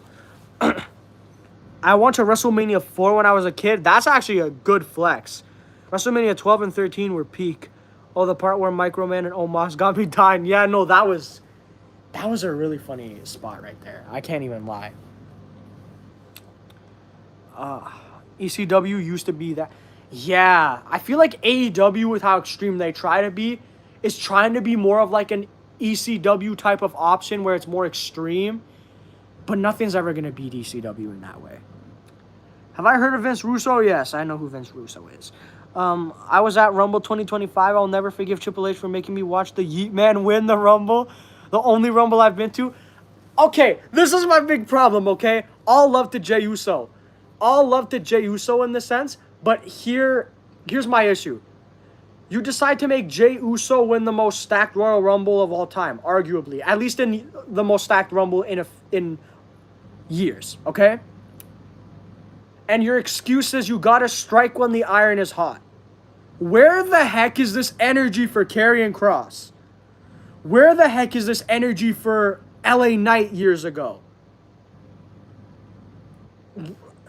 I went to WrestleMania 4 when I was a kid. That's actually a good flex. WrestleMania 12 and 13 were peak. Oh, the part where Microman and Omos got me dying. Yeah, no, that was a really funny spot right there. I can't even lie. ECW used to be that. Yeah, I feel like AEW, with how extreme they try to be, is trying to be more of like an ECW type of option where it's more extreme. But nothing's ever going to beat ECW in that way. Have I heard of Vince Russo? Yes, I know who Vince Russo is. I was at Rumble 2025. I'll never forgive Triple H for making me watch the Yeet Man win the Rumble. The only Rumble I've been to. Okay, this is my big problem, okay? All love to Jey Uso. All love to Jey Uso in the sense. But here's my issue. You decide to make Jey Uso win the most stacked Royal Rumble of all time, arguably. At least in the most stacked Rumble in years, okay? And your excuse is you gotta strike when the iron is hot. Where the heck is this energy for Karrion Kross? Where the heck is this energy for LA Knight years ago?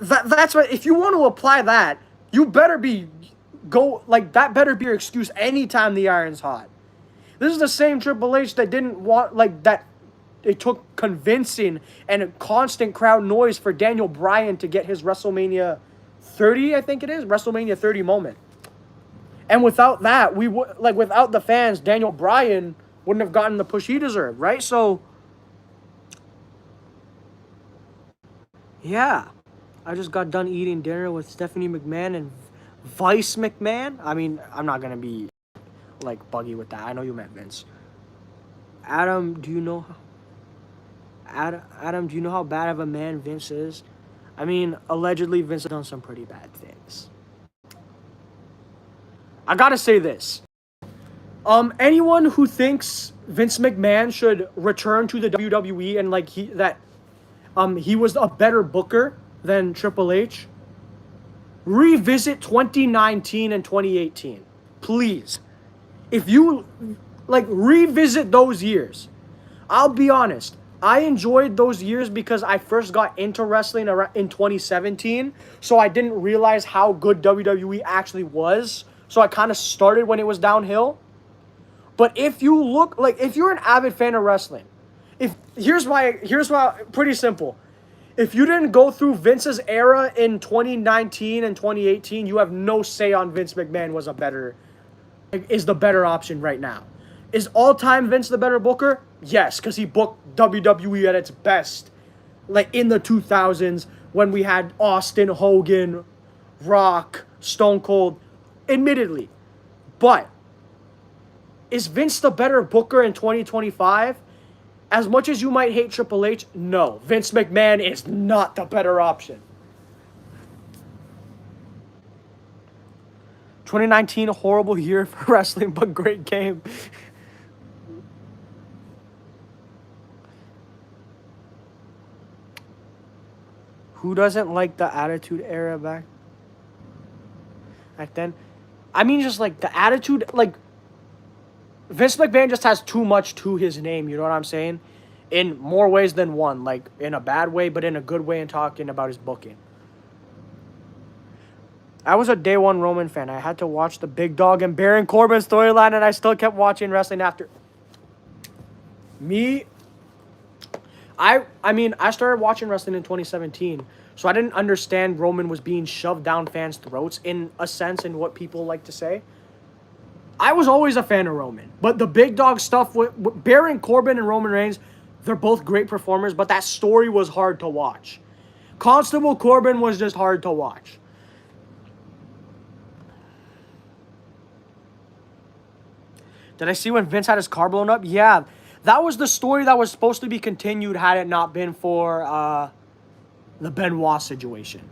That's what, if you want to apply that, you better that better be your excuse anytime the iron's hot. This is the same Triple H that didn't want, like, that it took convincing and a constant crowd noise for Daniel Bryan to get his WrestleMania 30, I think it is, WrestleMania 30 moment. And without that, without the fans, Daniel Bryan wouldn't have gotten the push he deserved, right? So, yeah. I just got done eating dinner with Stephanie McMahon and Vice McMahon. I mean, I'm not going to be, like, buggy with that. I know you meant Vince. Adam, do you know how bad of a man Vince is? I mean, allegedly, Vince has done some pretty bad things. I gotta say this. Anyone who thinks Vince McMahon should return to the WWE and, like, he was a better booker than Triple H, revisit 2019 and 2018. Please. If you, like, revisit those years, I'll be honest, I enjoyed those years because I first got into wrestling in 2017, so I didn't realize how good WWE actually was. So I kind of started when it was downhill. But if you look like if you're an avid fan of wrestling, if here's why pretty simple. If you didn't go through Vince's era in 2019 and 2018, you have no say on Vince McMahon is the better option right now. Is all-time Vince the better booker? Yes, because he booked WWE at its best. Like in the 2000s when we had Austin, Hogan, Rock, Stone Cold. Admittedly. But is Vince the better booker in 2025? As much as you might hate Triple H, no. Vince McMahon is not the better option. 2019, a horrible year for wrestling, but great game. Who doesn't like the Attitude Era back then? I mean, just like the Attitude, like Vince McMahon just has too much to his name, you know what I'm saying? In more ways than one, like in a bad way, but in a good way, and talking about his booking. I was a day one Roman fan. I had to watch the Big Dog and Baron Corbin storyline, and I still kept watching wrestling after. Me, I mean, I started watching wrestling in 2017, so I didn't understand Roman was being shoved down fans' throats in a sense, in what people like to say. I was always a fan of Roman, but the Big Dog stuff with Baron Corbin and Roman Reigns, they're both great performers, but that story was hard to watch. Constable Corbin was just hard to watch. Did I see when Vince had his car blown up? Yeah, that was the story that was supposed to be continued had it not been for the Benoit situation.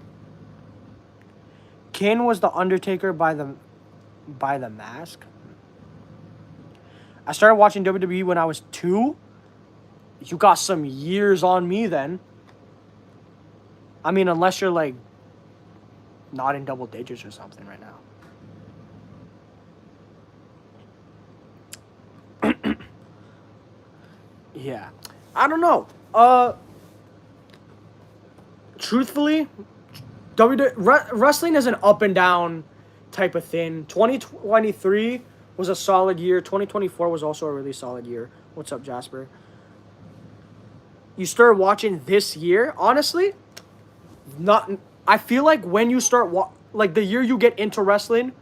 Kane was the Undertaker by the mask. I started watching WWE when I was 2. You got some years on me then. I mean, unless you're like not in double digits or something right now. Yeah. I don't know. Truthfully, wrestling is an up and down type of thing. 2023 was a solid year. 2024 was also a really solid year. What's up, Jasper? You start watching this year, honestly, I feel like when you start like the year you get into wrestling,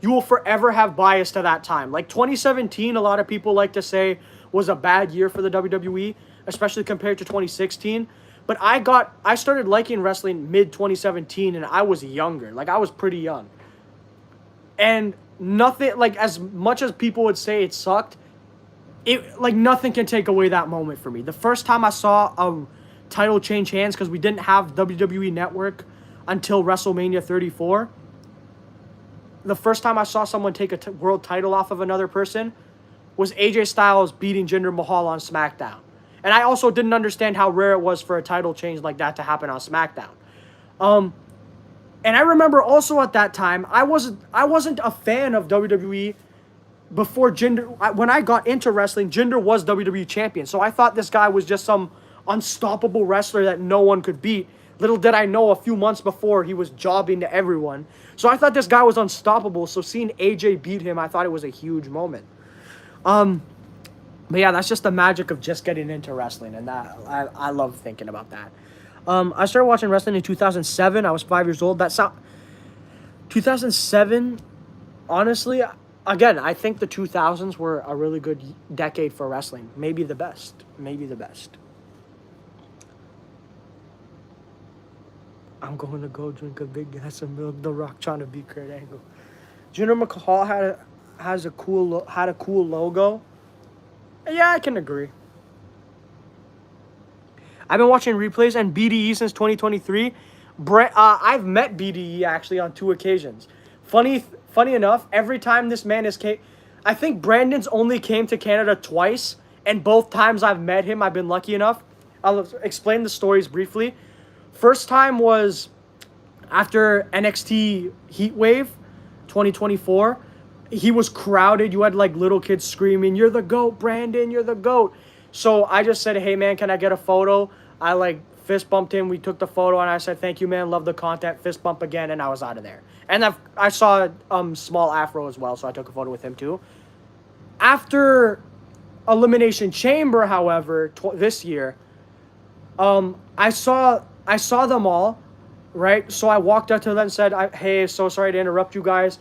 you will forever have bias to that time. Like 2017, a lot of people like to say was a bad year for the WWE, especially compared to 2016. But I started liking wrestling mid 2017, and I was younger. Like I was pretty young. And nothing, like as much as people would say it sucked, nothing can take away that moment for me. The first time I saw a title change hands, because we didn't have WWE Network until WrestleMania 34. The first time I saw someone take a world title off of another person was AJ Styles beating Jinder Mahal on SmackDown. And I also didn't understand how rare it was for a title change like that to happen on SmackDown. And I remember also at that time, I wasn't a fan of WWE before Jinder. When I got into wrestling, Jinder was WWE champion. So I thought this guy was just some unstoppable wrestler that no one could beat. Little did I know, a few months before, he was jobbing to everyone. So I thought this guy was unstoppable. So seeing AJ beat him, I thought it was a huge moment. But yeah, that's just the magic of just getting into wrestling, and that I love thinking about that. I started watching wrestling in 2007. I was 5 years old. 2007, honestly, again, I think the 2000s were a really good decade for wrestling. Maybe the best. I'm going to go drink a big glass of milk. The Rock trying to beat Kurt Angle. Jinder Mahal had a cool logo. Yeah, I can agree. I've been watching replays and BDE since 2023. I've met BDE actually on 2 occasions. Funny enough, every time this man I think Brandon's only came to Canada twice, and both times I've met him, I've been lucky enough. I'll explain the stories briefly. First time was after NXT Heatwave 2024. He was crowded. You had like little kids screaming, "You're the GOAT, Brandon, you're the GOAT." So I just said, hey man, can I get a photo? I like fist bumped him. We took the photo, and I said, thank you, man. Love the content. Fist bump again, and I was out of there. And I saw Small Afro as well, so I took a photo with him too. After Elimination Chamber, however, this year, I saw them all, right? So I walked up to them and said, hey, so sorry to interrupt you guys.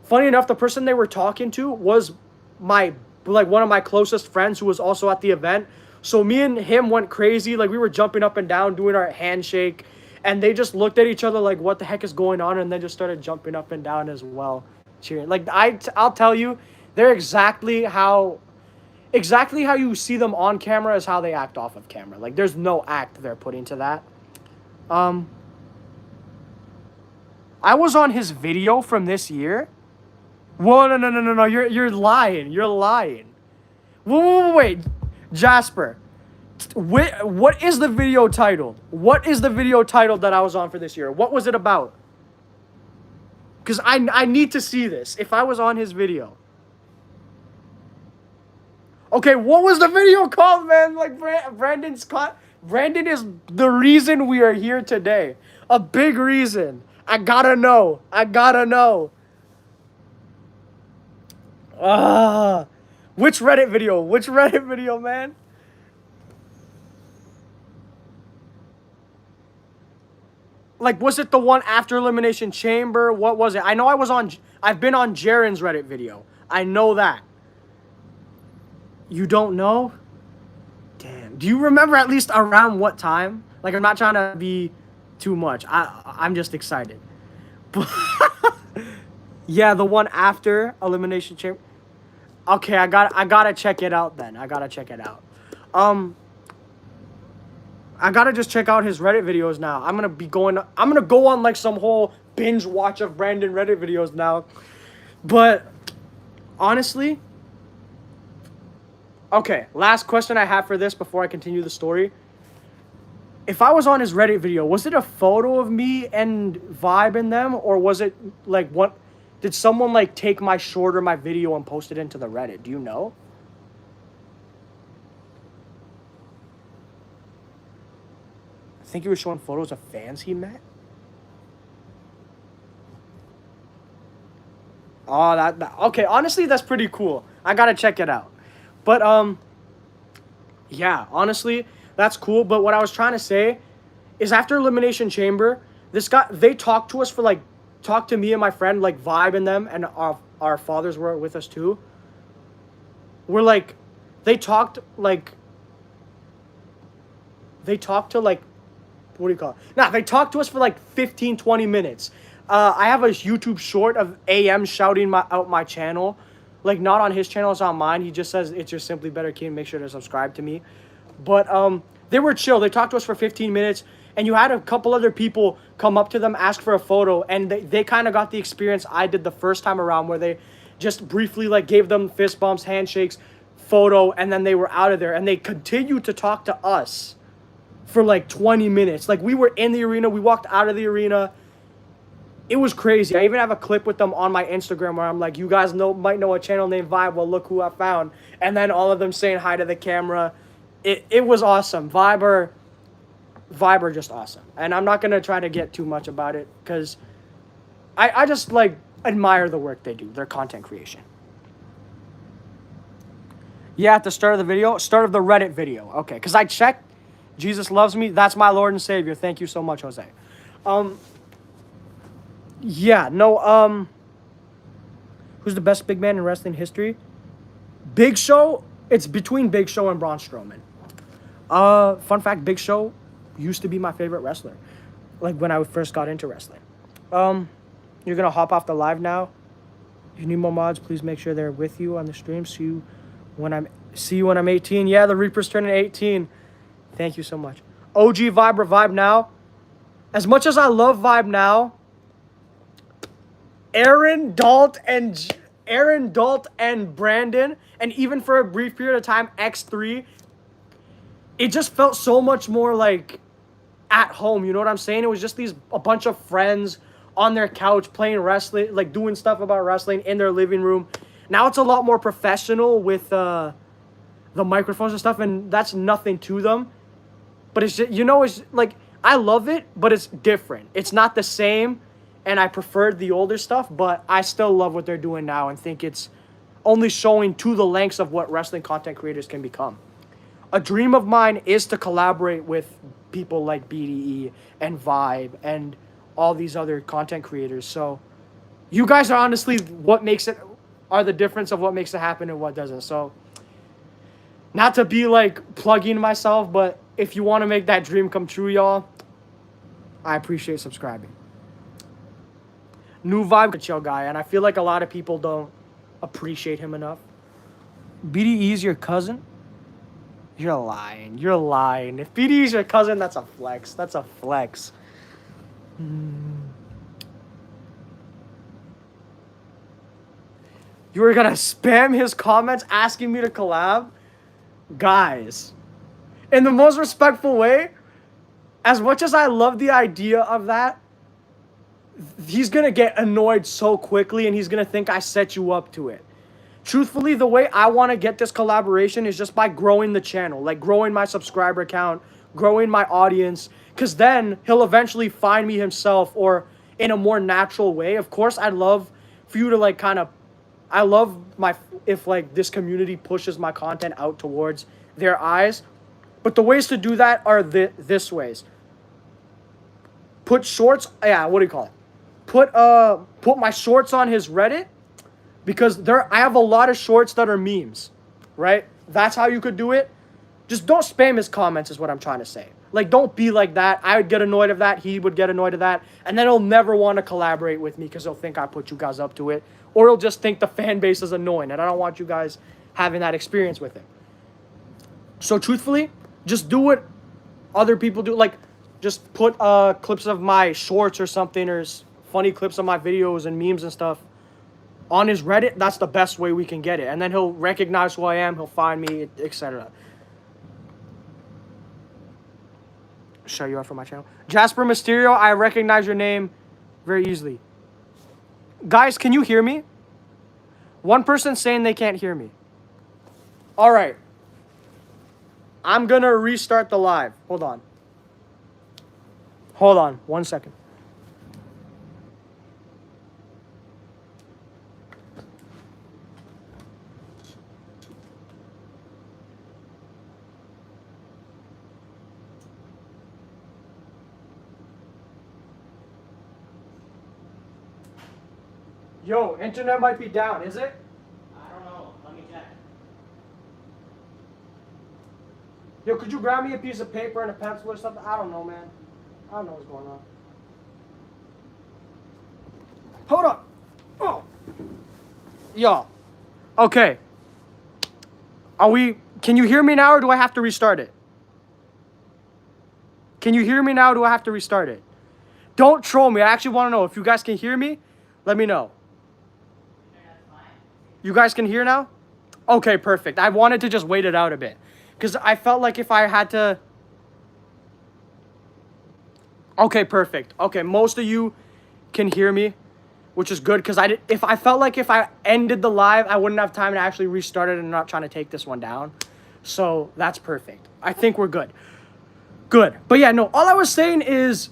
Funny enough, the person they were talking to was one of my closest friends who was also at the event. So me and him went crazy. Like, we were jumping up and down, doing our handshake, and they just looked at each other like, what the heck is going on? And then just started jumping up and down as well, cheering. Like, I'll tell you, they're exactly how you see them on camera is how they act off of camera. Like, there's no act they're putting to that. I was on his video from this year. Whoa, no. You're lying. You're lying. Wait. Jasper. What is the video titled? What is the video titled that I was on for this year? What was it about? Because I need to see this. If I was on his video. Okay, what was the video called, man? Like, Brandon is the reason we are here today. A big reason. I gotta know. Which Reddit video, man? Like, was it the one after Elimination Chamber? What was it? I know I've been on Jaren's Reddit video. I know that. You don't know? Damn. Do you remember at least around what time? Like, I'm not trying to be too much. I'm just excited. Yeah, the one after Elimination Chamber. Okay, I gotta check it out then. I gotta just check out his Reddit videos now. I'm gonna go on like some whole binge watch of Brandon Reddit videos now. But honestly, okay, last question I have for this before I continue the story. If I was on his Reddit video, was it a photo of me and Vibe in them, or was it like what? Did someone like take my short or my video and post it into the Reddit? Do you know? I think he was showing photos of fans he met. Oh, okay. Honestly, that's pretty cool. I gotta check it out. But yeah. Honestly, that's cool. But what I was trying to say is, after Elimination Chamber, they talked to us for like. Talked to me and my friend, like Vibe and them, and our fathers were with us too. We're like, they talked to like, what do you call it? Nah, they talked to us for like 15, 20 minutes. I have a YouTube short of AM shouting out my channel. Like, not on his channel, it's on mine. He just says, it's your Simply Better Kid, make sure to subscribe to me. But they were chill. They talked to us for 15 minutes. And you had a couple other people come up to them, ask for a photo, and they kind of got the experience I did the first time around, where they just briefly like gave them fist bumps, handshakes, photo, and then they were out of there. And they continued to talk to us for like 20 minutes. Like, we were in the arena, we walked out of the arena. It was crazy. I even have a clip with them on my Instagram where I'm like, you guys might know a channel named Vibe. Well, look who I found. And then all of them saying hi to the camera. It was awesome. Vibe are just awesome. And I'm not going to try to get too much about it, because I just like admire the work they do, their content creation. Yeah, at the start of the Reddit video. Okay, because I checked. Jesus loves me. That's my Lord and Savior. Thank you so much, Jose. Yeah, no, who's the best big man in wrestling history? Big Show. It's between Big Show and Braun Strowman. Fun fact, Big Show used to be my favorite wrestler, like when I first got into wrestling. You're gonna hop off the live now. If you need more mods, please make sure they're with you on the stream. See you when I'm 18. Yeah, the Reaper's turning 18. Thank you so much. OG Vibe now. As much as I love Vibe now, Aaron Dalt and Brandon, and even for a brief period of time, X3, it just felt so much more like at home, you know what I'm saying? It was just a bunch of friends on their couch playing wrestling, like doing stuff about wrestling in their living room. Now it's a lot more professional with the microphones and stuff, and that's nothing to them. But it's just, it's like, I love it, but it's different. It's not the same, and I preferred the older stuff, but I still love what they're doing now and think it's only showing to the lengths of what wrestling content creators can become. A dream of mine is to collaborate with people like BDE and Vibe and all these other content creators. So you guys are honestly are the difference of what makes it happen and what doesn't. So not to be like plugging myself, but if you want to make that dream come true, y'all, I appreciate subscribing. New Vibe, chill guy, and I feel like a lot of people don't appreciate him enough. BDE's your cousin? You're lying. You're lying. If BDE's your cousin, that's a flex. That's a flex. You were gonna spam his comments asking me to collab? Guys, in the most respectful way, as much as I love the idea of that, he's gonna get annoyed so quickly and he's gonna think I set you up to it. Truthfully, the way I want to get this collaboration is just by growing the channel, like growing my subscriber count, growing my audience, because then he'll eventually find me himself or in a more natural way. Of course, I'd love for you to like if like this community pushes my content out towards their eyes. But the ways to do that are this ways. Put shorts, what do you call it? Put my shorts on his Reddit, because I have a lot of shorts that are memes, right? That's how you could do it. Just don't spam his comments is what I'm trying to say. Like, don't be like that. I would get annoyed of that. He would get annoyed of that. And then he'll never want to collaborate with me because he'll think I put you guys up to it. Or he'll just think the fan base is annoying. And I don't want you guys having that experience with him. So truthfully, just do what other people do. Like, just put clips of my shorts or something, or funny clips of my videos and memes and stuff on his Reddit. That's the best way we can get it. And then he'll recognize who I am. He'll find me, etc. Show you out for my channel. Jasper Mysterio, I recognize your name very easily. Guys, can you hear me? One person saying they can't hear me. All right. I'm going to restart the live. Hold on. Hold on. 1 second. Yo, internet might be down, is it?
I don't know. Let me check.
Yo, could you grab me a piece of paper and a pencil or something? I don't know, man. I don't know what's going on. Hold on. Oh. Yo. Okay. Can you hear me now or do I have to restart it? Can you hear me now or do I have to restart it? Don't troll me. I actually want to know. If you guys can hear me, let me know. You guys can hear now? Okay, perfect. I wanted to just wait it out a bit, because I felt like if I had to... Okay, perfect. Okay, most of you can hear me, which is good, because I felt like if I ended the live, I wouldn't have time to actually restart it and not trying to take this one down. So that's perfect. I think we're good. Good. But yeah, no, all I was saying is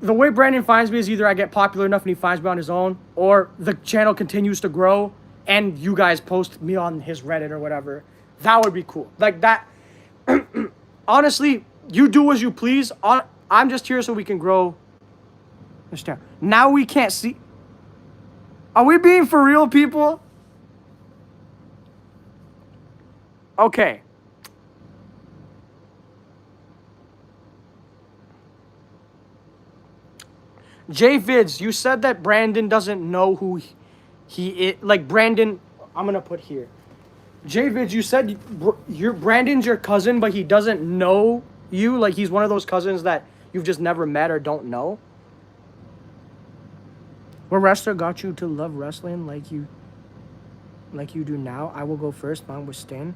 the way Brandon finds me is either I get popular enough and he finds me on his own, or the channel continues to grow and you guys post me on his Reddit or whatever. That would be cool. Like that. Honestly, you do as you please. I'm just here so we can grow this channel. Now we can't see. Are we being for real, people? Okay. JVids, you said that Brandon doesn't know who he is. Like, Brandon, I'm going to put here. JVids, you said Brandon's your cousin, but he doesn't know you. Like, he's one of those cousins that you've just never met or don't know. What wrestler got you to love wrestling like you do now? I will go first. Mine was Stan.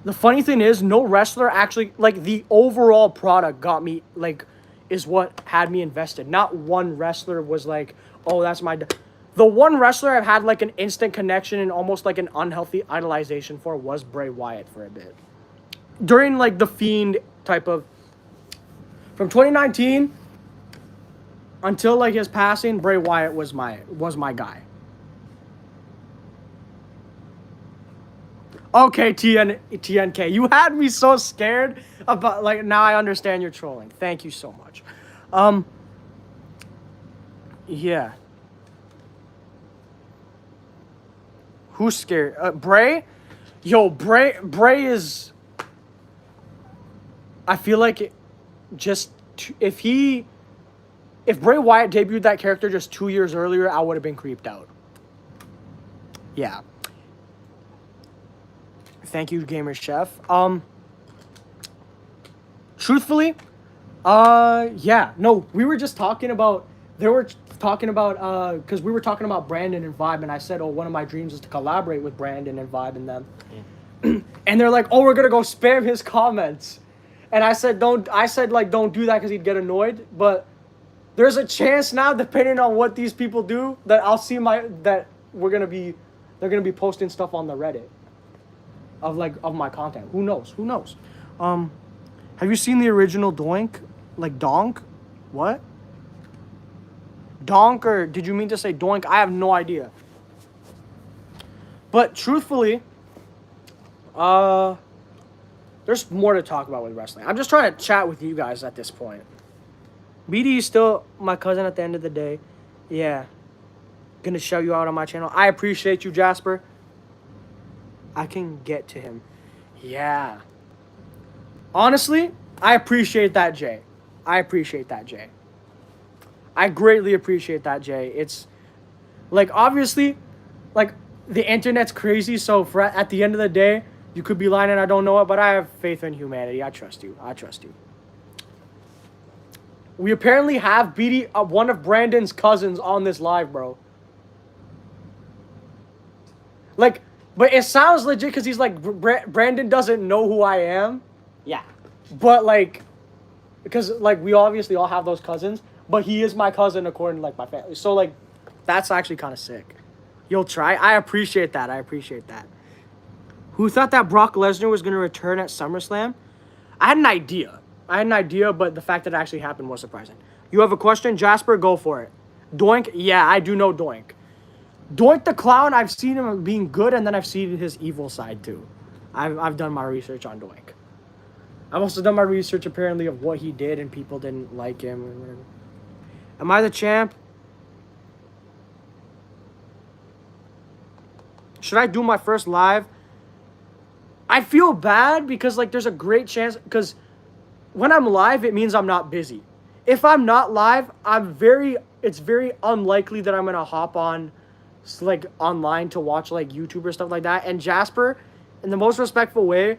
The funny thing is, no wrestler actually, like, the overall product got me, like, is what had me invested. Not one wrestler was like, oh, that's my... The one wrestler I've had like an instant connection and almost like an unhealthy idolization for was Bray Wyatt for a bit. During like the Fiend type of, from 2019 until like his passing, Bray Wyatt was my guy. Okay, TNK, you had me so scared about, like, now I understand you're trolling. Thank you so much. Yeah. Who's scared? Bray? Yo, Bray is, I feel like if Bray Wyatt debuted that character just 2 years earlier, I would have been creeped out. Yeah. Thank you, Gamer Chef. Truthfully, yeah. No, we were just talking about, because we were talking about Brandon and Vibe, and I said, oh, one of my dreams is to collaborate with Brandon and Vibe and them. Yeah. And they're like, oh, we're gonna go spam his comments. And I said, don't do that because he'd get annoyed. But there's a chance now, depending on what these people do, that I'll see they're gonna be posting stuff on the Reddit of my content. Who knows? Have you seen the original Doink? Like Donk? What? Donk, or did you mean to say Doink? I have no idea. But truthfully, there's more to talk about with wrestling. I'm just trying to chat with you guys at this point. BD is still my cousin at the end of the day. Yeah. Gonna shout you out on my channel. I appreciate you, Jasper. I can get to him. Yeah. Honestly, I appreciate that, Jay. I greatly appreciate that, Jay. It's, like, obviously, like, the internet's crazy, so at the end of the day, you could be lying and I don't know it, but I have faith in humanity. I trust you. We apparently have BD, one of Brandon's cousins on this live, bro. Like, but it sounds legit because he's like, Brandon doesn't know who I am.
Yeah.
But, like, because, like, we obviously all have those cousins, but he is my cousin according to, like, my family. So, like, that's actually kind of sick. You'll try? I appreciate that. Who thought that Brock Lesnar was going to return at SummerSlam? I had an idea, but the fact that it actually happened was surprising. You have a question? Jasper, go for it. Doink? Yeah, I do know Doink. Doink the Clown, I've seen him being good, and then I've seen his evil side, too. I've done my research on Doink. I've also done my research, apparently, of what he did, and people didn't like him. Or whatever. Am I the champ? Should I do my first live? I feel bad because, like, there's a great chance, because when I'm live, it means I'm not busy. If I'm not live, it's very unlikely that I'm going to hop on, like, online to watch, like, YouTube or stuff like that. And Jasper, in the most respectful way,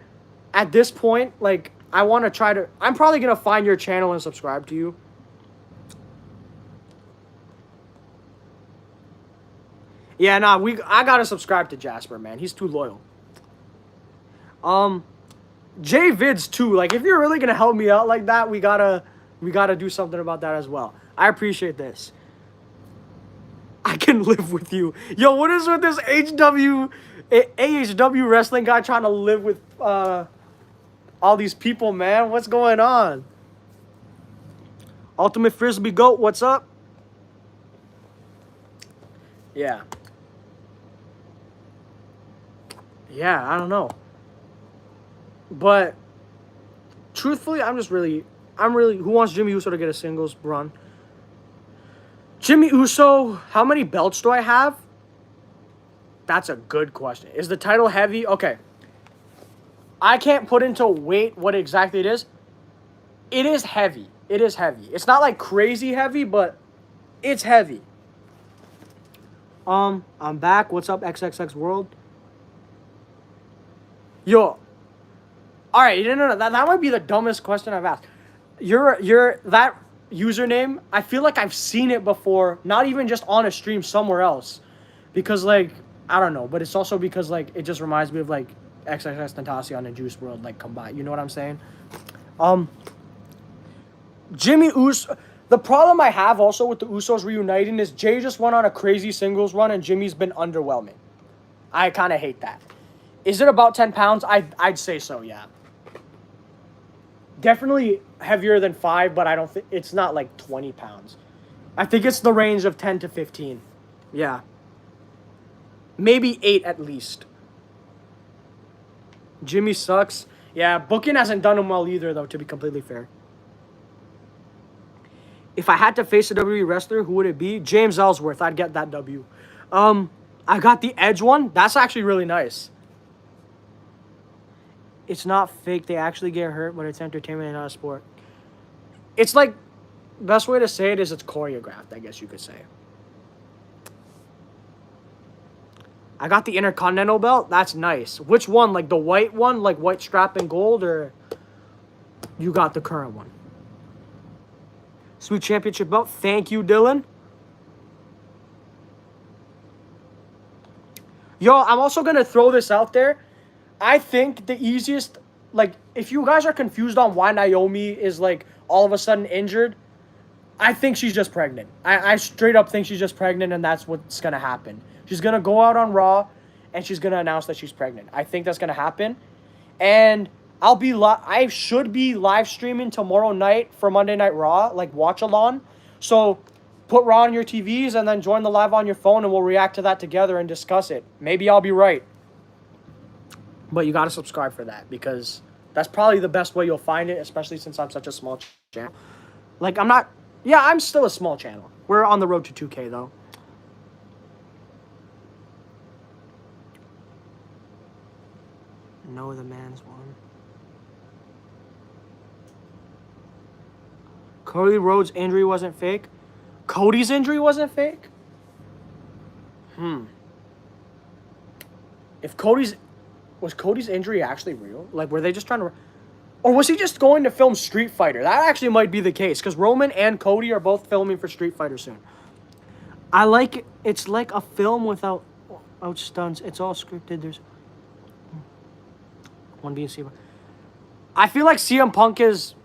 at this point, like, I'm probably going to find your channel and subscribe to you. Yeah, nah, I got to subscribe to Jasper, man. He's too loyal. J Vids too. Like, if you're really going to help me out like that, we got to do something about that as well. I appreciate this. I can live with you. Yo, what is with this AHW wrestling guy trying to live with all these people, man? What's going on? Ultimate Frisbee Goat, what's up? Yeah. Yeah, I don't know. But truthfully, I'm really, who wants Jimmy Uso to get a singles run? Jimmy Uso, how many belts do I have? That's a good question. Is the title heavy? Okay. I can't put into weight what exactly it is. It is heavy. It's not like crazy heavy, but it's heavy. I'm back. What's up, XXX World? Yo. All right, no. That might be the dumbest question I've asked. That username, I feel like I've seen it before, not even just on a stream somewhere else. Because, like, I don't know, but it's also because, like, it just reminds me of, like, XXX Tentacion and Juice WRLD, like, combined. You know what I'm saying? Jimmy Uso, The problem I have also with the Usos reuniting is Jay just went on a crazy singles run and Jimmy's been underwhelming. I kind of hate that. Is it about 10 pounds? I'd say so, yeah. Definitely heavier than 5, but I don't think it's not like 20 pounds. I think it's the range of 10 to 15. Yeah. Maybe 8 at least. Jimmy sucks. Yeah, booking hasn't done him well either, though, to be completely fair. If I had to face a WWE wrestler, who would it be? James Ellsworth. I'd get that W. I got the Edge one. That's actually really nice. It's not fake. They actually get hurt, but it's entertainment and not a sport. It's like, best way to say it is it's choreographed, I guess you could say. I got the Intercontinental belt. That's nice. Which one? Like the white one? Like white strap and gold? Or you got the current one? Sweet championship belt. Thank you, Dylan. Yo, I'm also going to throw this out there. I think the easiest, like, if you guys are confused on why Naomi is, like, all of a sudden injured, I think she's just pregnant. I straight up think she's just pregnant, and that's what's going to happen. She's going to go out on Raw, and she's going to announce that she's pregnant. I think that's going to happen. And I should be live streaming tomorrow night for Monday Night Raw, like, watch-along. So put Raw on your TVs and then join the live on your phone, and we'll react to that together and discuss it. Maybe I'll be right. But you got to subscribe for that, because that's probably the best way you'll find it, especially since I'm such a small channel. Like, I'm still a small channel. We're on the road to 2K, though. No, the man's one. Cody Rhodes' injury wasn't fake. Cody's injury wasn't fake? If Was Cody's injury actually real? Like, were they just trying to... Or was he just going to film Street Fighter? That actually might be the case, because Roman and Cody are both filming for Street Fighter soon. I like it. It's like a film without stunts. It's all scripted. There's... One being CM. I feel like CM Punk is...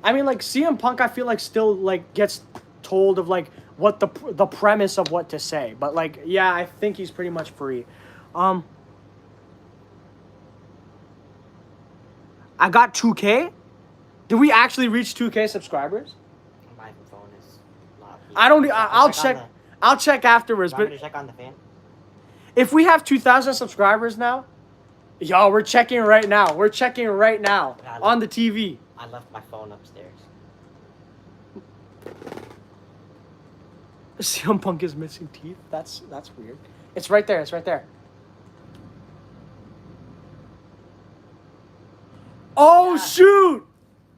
I mean, like, CM Punk, I feel like, still, like, gets told of, like, what the premise of what to say. But, like, yeah, I think he's pretty much free. I got 2K? Did we actually reach 2K subscribers?
My phone is not...
I'll check. I'll check afterwards.
Want
But
me to check on the fan?
if we have 2,000 subscribers now, yo, we're checking right now. We're checking right now on the TV.
I left my phone upstairs.
CM Punk is missing teeth. That's weird. It's right there. It's right there. Oh, yeah. Shoot!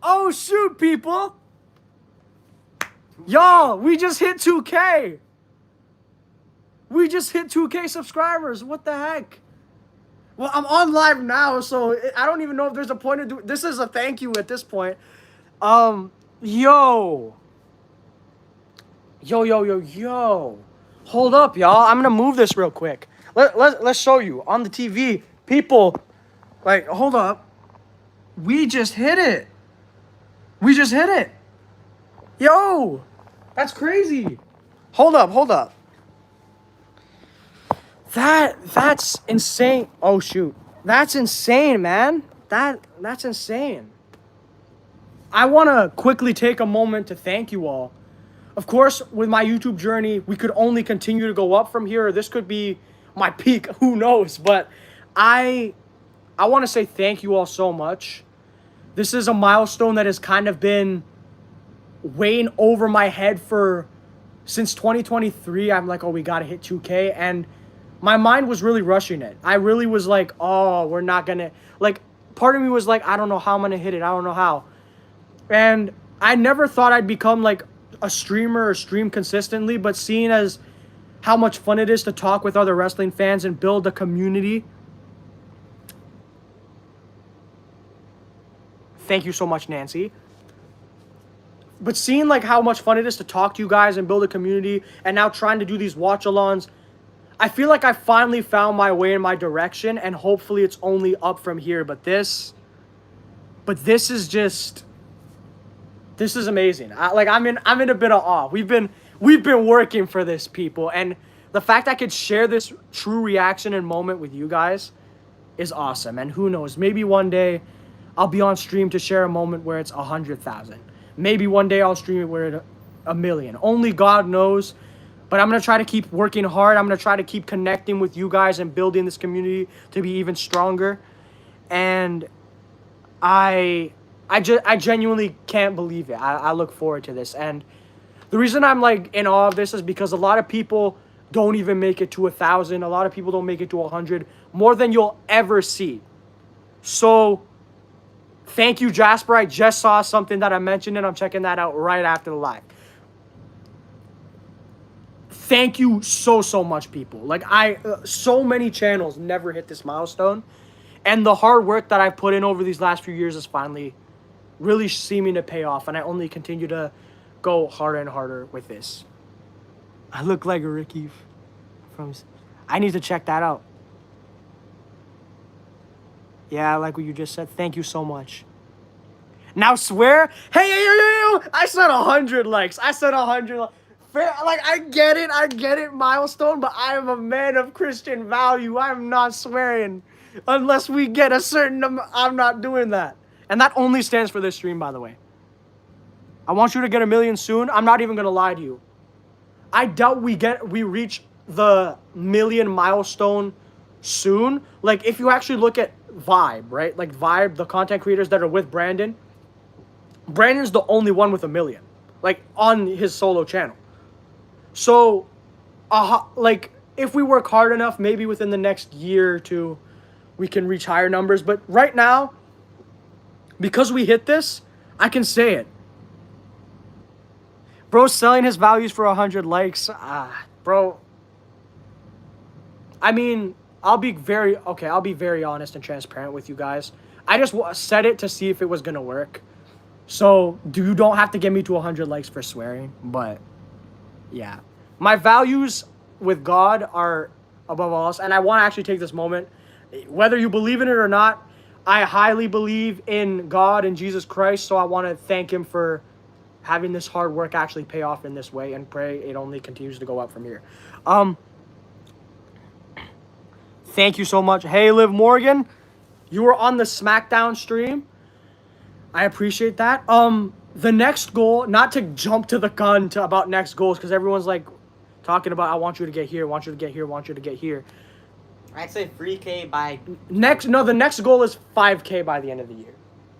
Oh, shoot, people!
2K.
Yo, we just hit 2K! We just hit 2K subscribers. What the heck? Well, I'm on live now, so I don't even know if there's a point of doing... This is a thank you at this point. Yo. Yo. Hold up, y'all. I'm gonna move this real quick. Let's show you on the TV. People, like, hold up. We just hit it. Yo, that's crazy. Hold up. That's insane. Oh shoot. That's insane, man. That's insane. I want to quickly take a moment to thank you all. Of course, with my YouTube journey, we could only continue to go up from here. This could be my peak, who knows, but I want to say thank you all so much. This is a milestone that has kind of been weighing over my head since 2023. I'm like, oh, we got to hit 2K. And my mind was really rushing it. I really was like, oh, we're not going to... Like, part of me was like, I don't know how I'm going to hit it. I don't know how. And I never thought I'd become, like, a streamer or stream consistently. But seeing as how much fun it is to talk with other wrestling fans and build a community... Thank you so much, Nancy. But seeing, like, how much fun it is to talk to you guys and build a community, and now trying to do these watch-alongs, I feel like I finally found my way in my direction, and hopefully it's only up from here. But this is just... This is amazing. I'm in a bit of awe. We've been working for this, people, and the fact I could share this true reaction and moment with you guys is awesome. And who knows, maybe one day I'll be on stream to share a moment where it's 100,000. Maybe one day I'll stream it where it's 1,000,000. Only God knows. But I'm gonna try to keep working hard. I'm gonna try to keep connecting with you guys and building this community to be even stronger. And I genuinely can't believe it. I look forward to this. And the reason I'm like in awe of this is because a lot of people don't even make it to 1,000. A lot of people don't make it to 100. More than you'll ever see. So thank you, Jasper. I just saw something that I mentioned and I'm checking that out right after the live. Thank you so much, people. Like so many channels never hit this milestone. And the hard work that I've put in over these last few years is finally really seeming to pay off. And I only continue to go harder and harder with this. I look like a Ricky from... I need to check that out. Yeah, I like what you just said. Thank you so much. Now swear. Hey, I said 100 likes. I said 100 likes. Like, I get it, Milestone, but I am a man of Christian value. I'm not swearing. Unless we get a certain number, I'm not doing that. And that only stands for this stream, by the way. I want you to get 1,000,000 soon. I'm not even going to lie to you. I doubt we reach the 1,000,000 milestone soon. Like, if you actually look at Vibe, right? Like, Vibe, the content creators that are with Brandon. Brandon's the only one with 1,000,000. Like, on his solo channel. So, like, if we work hard enough, maybe within the next year or two, we can reach higher numbers. But right now, because we hit this, I can say it. Bro's selling his values for 100 likes. Bro. I mean, I'll be very honest and transparent with you guys. I just said it to see if it was going to work. So, you don't have to get me to 100 likes for swearing, but... yeah. My values with God are above all else. And I want to actually take this moment. Whether you believe in it or not, I highly believe in God and Jesus Christ. So I want to thank him for having this hard work actually pay off in this way. And pray it only continues to go up from here. Thank you so much. Hey, Liv Morgan. You were on the SmackDown stream. I appreciate that. The next goal, not to jump to the gun about next goals, because everyone's like talking about, I want you to get here, want you to get here, want you to get here.
I'd say 3K by...
the next goal is 5K by the end of the year.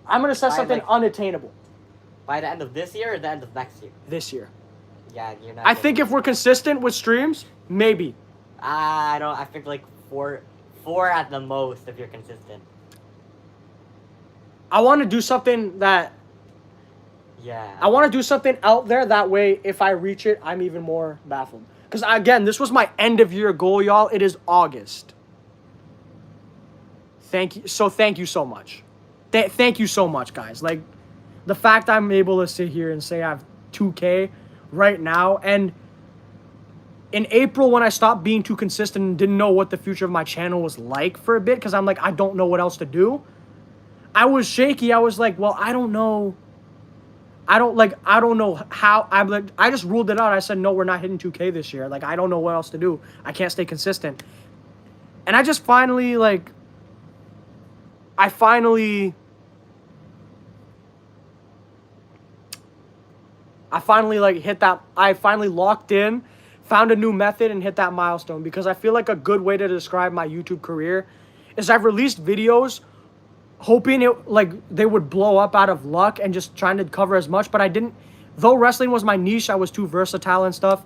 I'm going to set something unattainable.
By the end of this year or the end of next year?
This year.
Yeah, you're not...
I think if we're consistent with streams, maybe.
I think like four at the most if you're consistent.
I want to do something that...
yeah.
I want to do something out there. That way, if I reach it, I'm even more baffled. Because, again, this was my end-of-year goal, y'all. It is August. Thank you so much. Thank you so much, guys. Like, the fact I'm able to sit here and say I have 2K right now. And in April, when I stopped being too consistent and didn't know what the future of my channel was like for a bit, because I'm like, I don't know what else to do. I was shaky. I was like, well, I don't know. I don't know how. I just ruled it out. I said, no, we're not hitting 2K this year. Like, I don't know what else to do. I can't stay consistent. And I just finally, like, I finally hit that. I finally locked in, found a new method, and hit that milestone. Because I feel like a good way to describe my YouTube career is I've released videos hoping they would blow up out of luck and just trying to cover as much, but I didn't. Though wrestling was my niche, I was too versatile and stuff.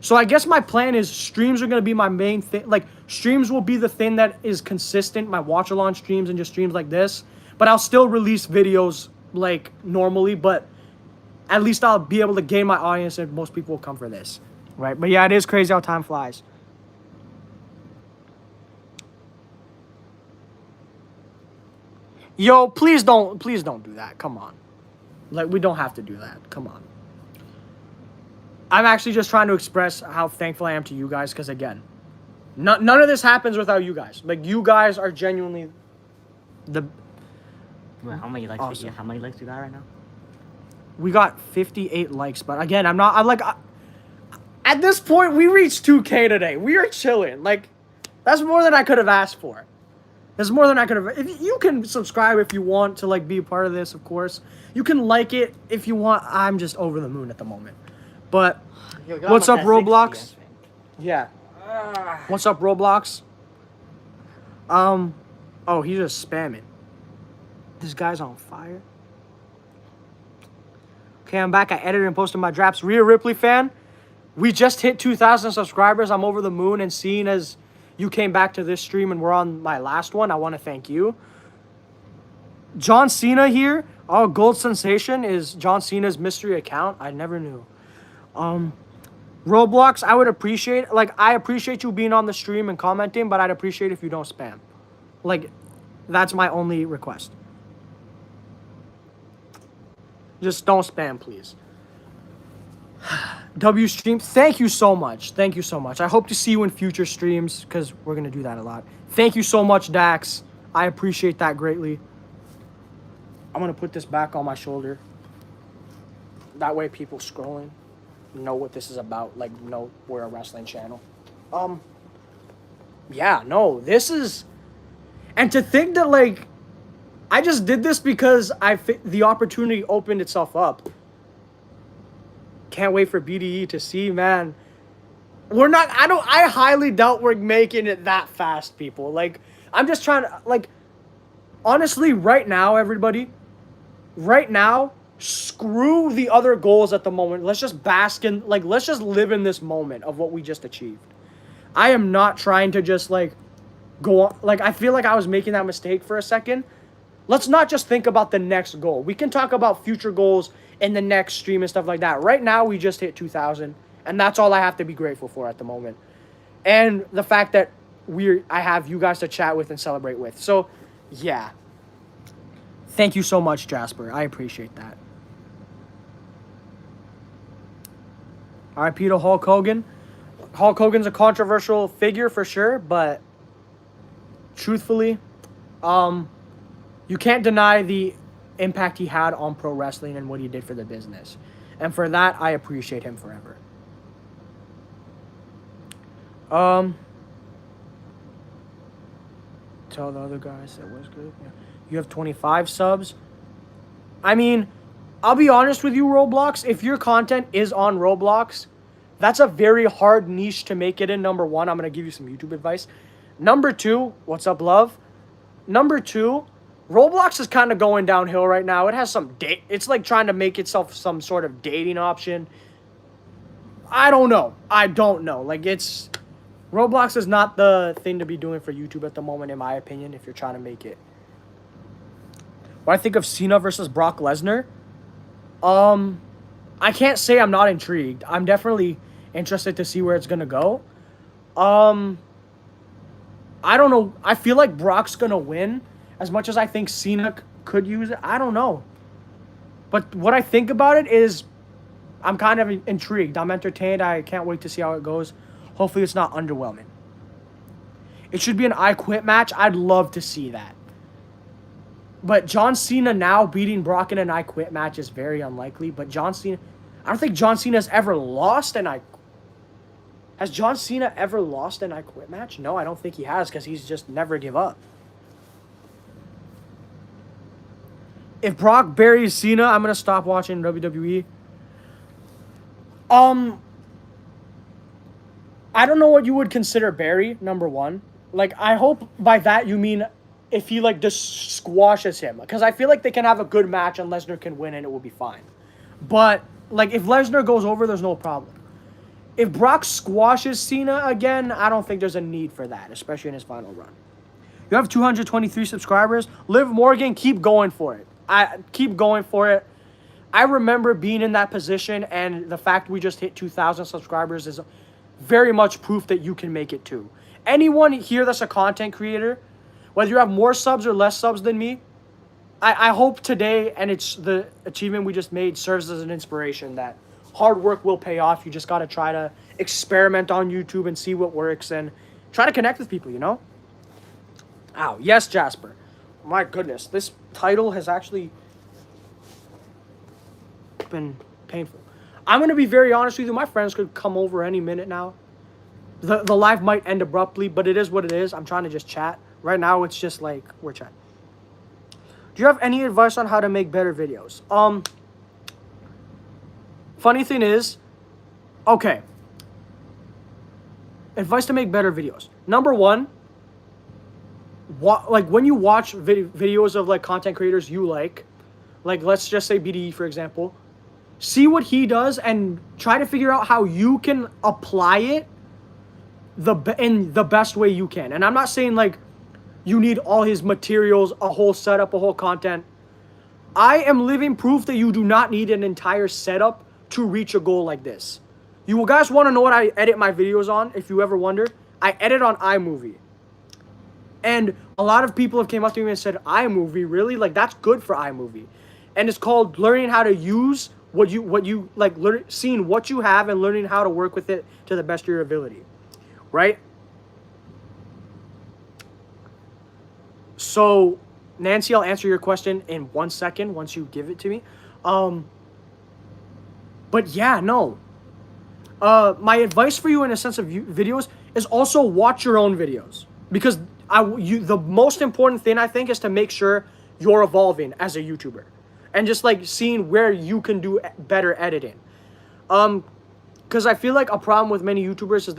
So I guess my plan is streams are going to be my main thing. Like, streams will be the thing that is consistent, my watch-along streams and just streams like this. But I'll still release videos, like, normally, but at least I'll be able to gain my audience and most people will come for this. Right? But yeah, it is crazy how time flies. Yo, please don't do that. Come on. Like, we don't have to do that. Come on. I'm actually just trying to express how thankful I am to you guys, because, again, none of this happens without you guys. Like, you guys are genuinely the...
Well, how many likes
awesome.
How many likes you got right now?
We got 58 likes, but again, I'm like, at this point, we reached 2K today. We are chilling. Like, that's more than I could have asked for. That's more than I could have. If you can subscribe if you want to like be a part of this, of course. You can like it if you want. I'm just over the moon at the moment. But
Yo,
what's up,
almost at 60, I
Roblox?
think.
Yeah. What's up, Roblox? Oh, he's just spamming. This guy's on fire. Okay, I'm back. I edited and posted my drafts. Rhea Ripley fan, we just hit 2,000 subscribers. I'm over the moon, and seeing as you came back to this stream and we're on my last one, I want to thank you. John Cena here. Oh, Gold Sensation is John Cena's mystery account. I never knew. Roblox, I would appreciate, like, I appreciate you being on the stream and commenting, but I'd appreciate if you don't spam. Like, that's my only request. Just don't spam, please. W stream, thank you so much. Thank you so much. I hope to see you in future streams because we're going to do that a lot. Thank you so much, Dax. I appreciate that greatly. I'm going to put this back on my shoulder. That way people scrolling know what this is about. Like, know we're a wrestling channel. Yeah, no, this is... And to think that, like, I just did this because the opportunity opened itself up. Can't wait for BDE to see, man. I highly doubt we're making it that fast, people. Like, I'm just trying to, like, honestly, right now, everybody, right now, screw the other goals at the moment. Let's just bask in, like, let's just live in this moment of what we just achieved. I am not trying to just, like, go on. Like, I feel like I was making that mistake for a second. Let's not just think about the next goal. We can talk about future goals in the next stream and stuff like that. Right now, we just hit 2,000, and that's all I have to be grateful for at the moment. And the fact that I have you guys to chat with and celebrate with. So, yeah. Thank you so much, Jasper. I appreciate that. R.I.P. to Hulk Hogan. Hulk Hogan's a controversial figure for sure, but truthfully, you can't deny the impact he had on pro wrestling and what he did for the business. And for that, I appreciate him forever. Tell the other guys that was good. Yeah. You have 25 subs. I mean, I'll be honest with you, Roblox. If your content is on Roblox, that's a very hard niche to make it in. Number one, I'm going to give you some YouTube advice. Number two, what's up, love? Number two, Roblox is kind of going downhill right now. It has some it's like trying to make itself some sort of dating option. I don't know. Like, Roblox is not the thing to be doing for YouTube at the moment, in my opinion, if you're trying to make it. When I think of Cena versus Brock Lesnar, I can't say I'm not intrigued. I'm definitely interested to see where it's going to go. I don't know. I feel like Brock's going to win. As much as I think Cena could use it, I don't know. But what I think about it is I'm kind of intrigued. I'm entertained. I can't wait to see how it goes. Hopefully it's not underwhelming. It should be an I Quit match. I'd love to see that. But John Cena now beating Brock in an I Quit match is very unlikely. But John Cena... I don't think John Cena has ever lost an I Quit. Has John Cena ever lost an I Quit match? No, I don't think he has because he's just never give up. If Brock buries Cena, I'm going to stop watching WWE. I don't know what you would consider bury, number one. Like, I hope by that you mean if he, like, just squashes him. Because I feel like they can have a good match and Lesnar can win and it will be fine. But, like, if Lesnar goes over, there's no problem. If Brock squashes Cena again, I don't think there's a need for that, especially in his final run. You have 223 subscribers. Liv Morgan, keep going for it. Keep going for it. I remember being in that position, and the fact we just hit 2,000 subscribers is very much proof that you can make it too. Anyone here that's a content creator, whether you have more subs or less subs than me, I hope today, and it's the achievement we just made, serves as an inspiration that hard work will pay off. You just got to try to experiment on YouTube and see what works and try to connect with people, you know? Ow. Yes, Jasper. My goodness. This title has actually... been painful. I'm gonna be very honest with you. My friends could come over any minute now. The live might end abruptly, but it is what it is. I'm trying to just chat. Right now, it's just like we're chatting. Do you have any advice on how to make better videos? Funny thing is, okay. Advice to make better videos. Number one, like when you watch videos of like content creators you like let's just say BDE for example, see what he does and try to figure out how you can apply it in the best way you can. And I'm not saying like you need all his materials, a whole setup, a whole content. I am living proof that you do not need an entire setup to reach a goal like this. You guys want to know what I edit my videos on? If you ever wonder, I edit on iMovie. And a lot of people have came up to me and said, iMovie, really? Like, that's good for iMovie. And it's called learning how to use what you like, seeing what you have and learning how to work with it to the best of your ability. Right? So, Nancy, I'll answer your question in 1 second once you give it to me. But yeah, no. My advice for you in a sense of videos is also watch your own videos. Because the most important thing, I think, is to make sure you're evolving as a YouTuber. And just, like, seeing where you can do better editing. Because I feel like a problem with many YouTubers is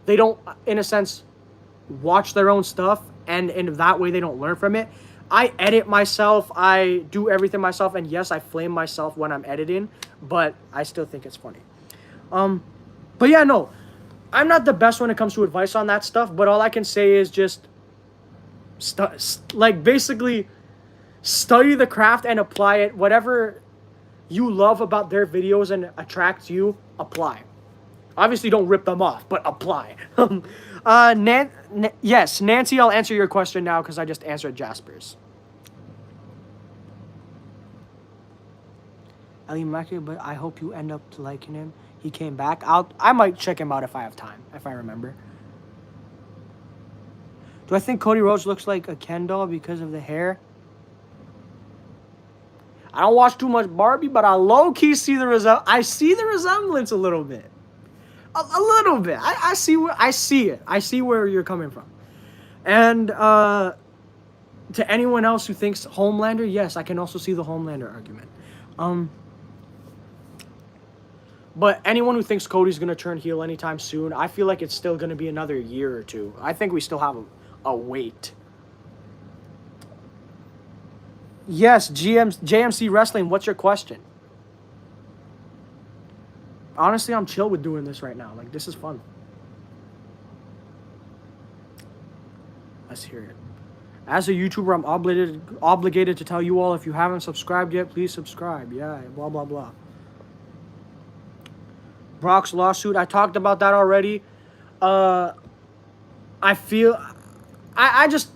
they don't, in a sense, watch their own stuff. And in that way, they don't learn from it. I edit myself. I do everything myself. And yes, I flame myself when I'm editing. But I still think it's funny. But yeah, no. I'm not the best when it comes to advice on that stuff, but all I can say is just basically study the craft and apply it. Whatever you love about their videos and attracts you, apply. Obviously, don't rip them off, but apply. Yes, Nancy, I'll answer your question now because I just answered Jasper's. Ali Maki, but I hope you end up liking him. He came back. I might check him out if I have time, if I remember. Do I think Cody Rhodes looks like a Ken doll because of the hair? I don't watch too much Barbie, but I low-key see the resemblance a little bit. A little bit. I see it. I see where you're coming from. And to anyone else who thinks Homelander, yes, I can also see the Homelander argument. But anyone who thinks Cody's going to turn heel anytime soon, I feel like it's still going to be another year or two. I think we still have a wait. Yes, JMC Wrestling, what's your question? Honestly, I'm chill with doing this right now. Like, this is fun. Let's hear it. As a YouTuber, I'm obligated to tell you all, if you haven't subscribed yet, please subscribe. Yeah, blah, blah, blah. Brock's lawsuit, I talked about that already. I feel, I just,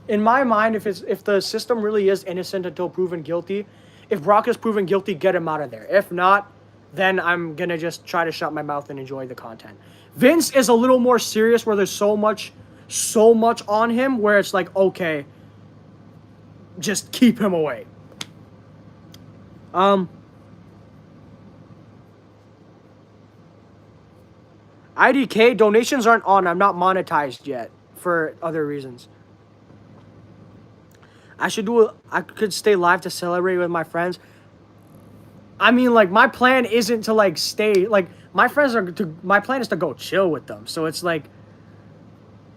in my mind, if the system really is innocent until proven guilty, if Brock is proven guilty, get him out of there. If not, then I'm gonna just try to shut my mouth and enjoy the content. Vince is a little more serious, where there's so much on him, where it's like, okay, just keep him away. IDK, donations aren't on. I'm not monetized yet for other reasons. I could stay live to celebrate with my friends. I mean, like, my plan isn't to, like, stay, like, my plan is to go chill with them. So it's like,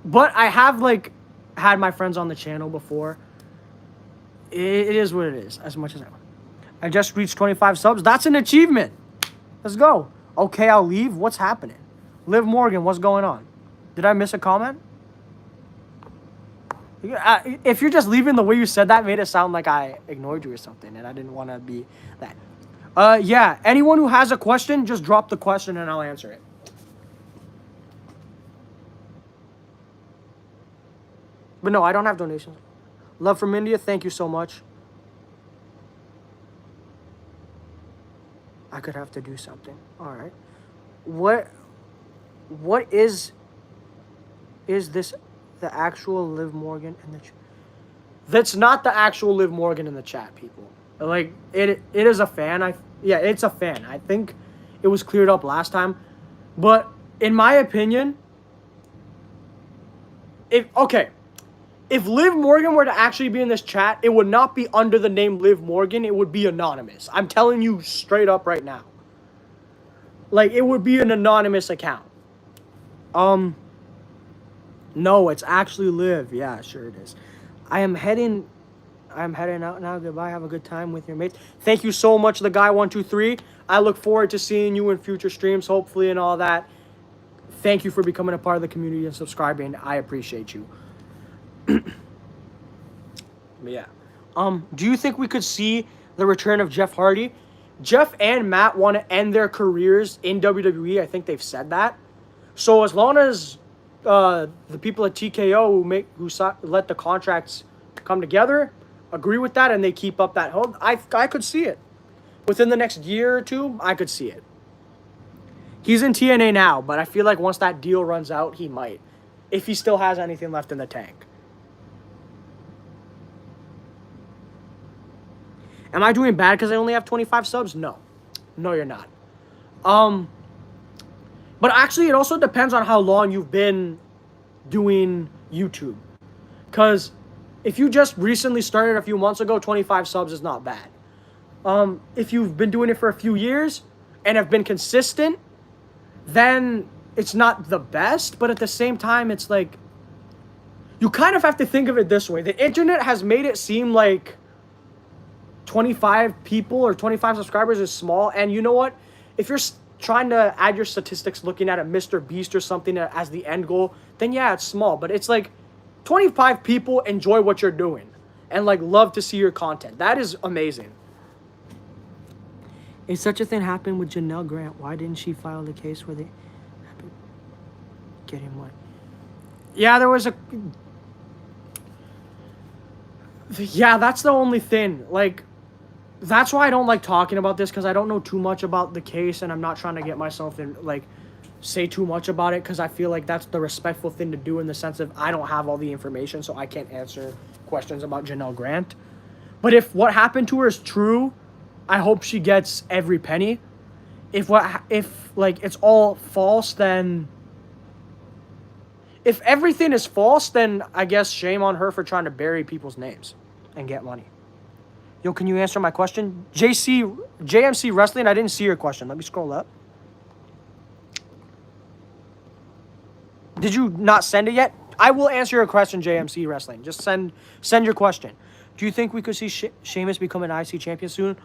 but I have, like, had my friends on the channel before. It is what it is, as much as I want. I just reached 25 subs. That's an achievement. Let's go. Okay, I'll leave. What's happening? Liv Morgan, what's going on? Did I miss a comment? If you're just leaving, the way you said that made it sound like I ignored you or something, and I didn't want to be that. Yeah, anyone who has a question, just drop the question and I'll answer it. But no, I don't have donations. Love from India, thank you so much. I could have to do something. All right. What is this the actual Liv Morgan in the chat? That's not the actual Liv Morgan in the chat, people. Like it is a fan. Yeah, it's a fan. I think it was cleared up last time, but in my opinion, if Liv Morgan were to actually be in this chat, it would not be under the name Liv Morgan. It would be anonymous. I'm telling you straight up right now. Like, it would be an anonymous account. No, it's actually Liv. Yeah, sure it is. I'm heading out now. Goodbye. Have a good time with your mates. Thank you so much, the guy 123. I look forward to seeing you in future streams, hopefully, and all that. Thank you for becoming a part of the community and subscribing. I appreciate you. Yeah. Do you think we could see the return of Jeff Hardy? Jeff and Matt want to end their careers in WWE. I think they've said that. So as long as the people at TKO let the contracts come together, agree with that, and they keep up that hope, I could see it. Within the next year or two, I could see it. He's in TNA now, but I feel like once that deal runs out, he might. If he still has anything left in the tank. Am I doing bad because I only have 25 subs? No. No, you're not. But actually, it also depends on how long you've been doing YouTube. Because if you just recently started a few months ago, 25 subs is not bad. If you've been doing it for a few years and have been consistent, then it's not the best. But at the same time, it's like, you kind of have to think of it this way. The internet has made it seem like 25 people or 25 subscribers is small. And you know what? If you're trying to add your statistics looking at a Mr. Beast or something as the end goal, then yeah, it's small. But it's like 25 people enjoy what you're doing and like love to see your content. That is amazing. If such a thing happened with Janelle Grant, why didn't she file the case where they get him what? Yeah, there was a... Yeah, that's the only thing. Like, that's why I don't like talking about this, because I don't know too much about the case, and I'm not trying to get myself in, like, say too much about it, because I feel like that's the respectful thing to do in the sense of I don't have all the information, so I can't answer questions about Janelle Grant. But if what happened to her is true, I hope she gets every penny. If it's all false, then... If everything is false, then I guess shame on her for trying to bury people's names and get money. Yo, can you answer my question? JMC Wrestling, I didn't see your question. Let me scroll up. Did you not send it yet? I will answer your question, JMC Wrestling. Just send your question. Do you think we could see Sheamus become an IC champion soon?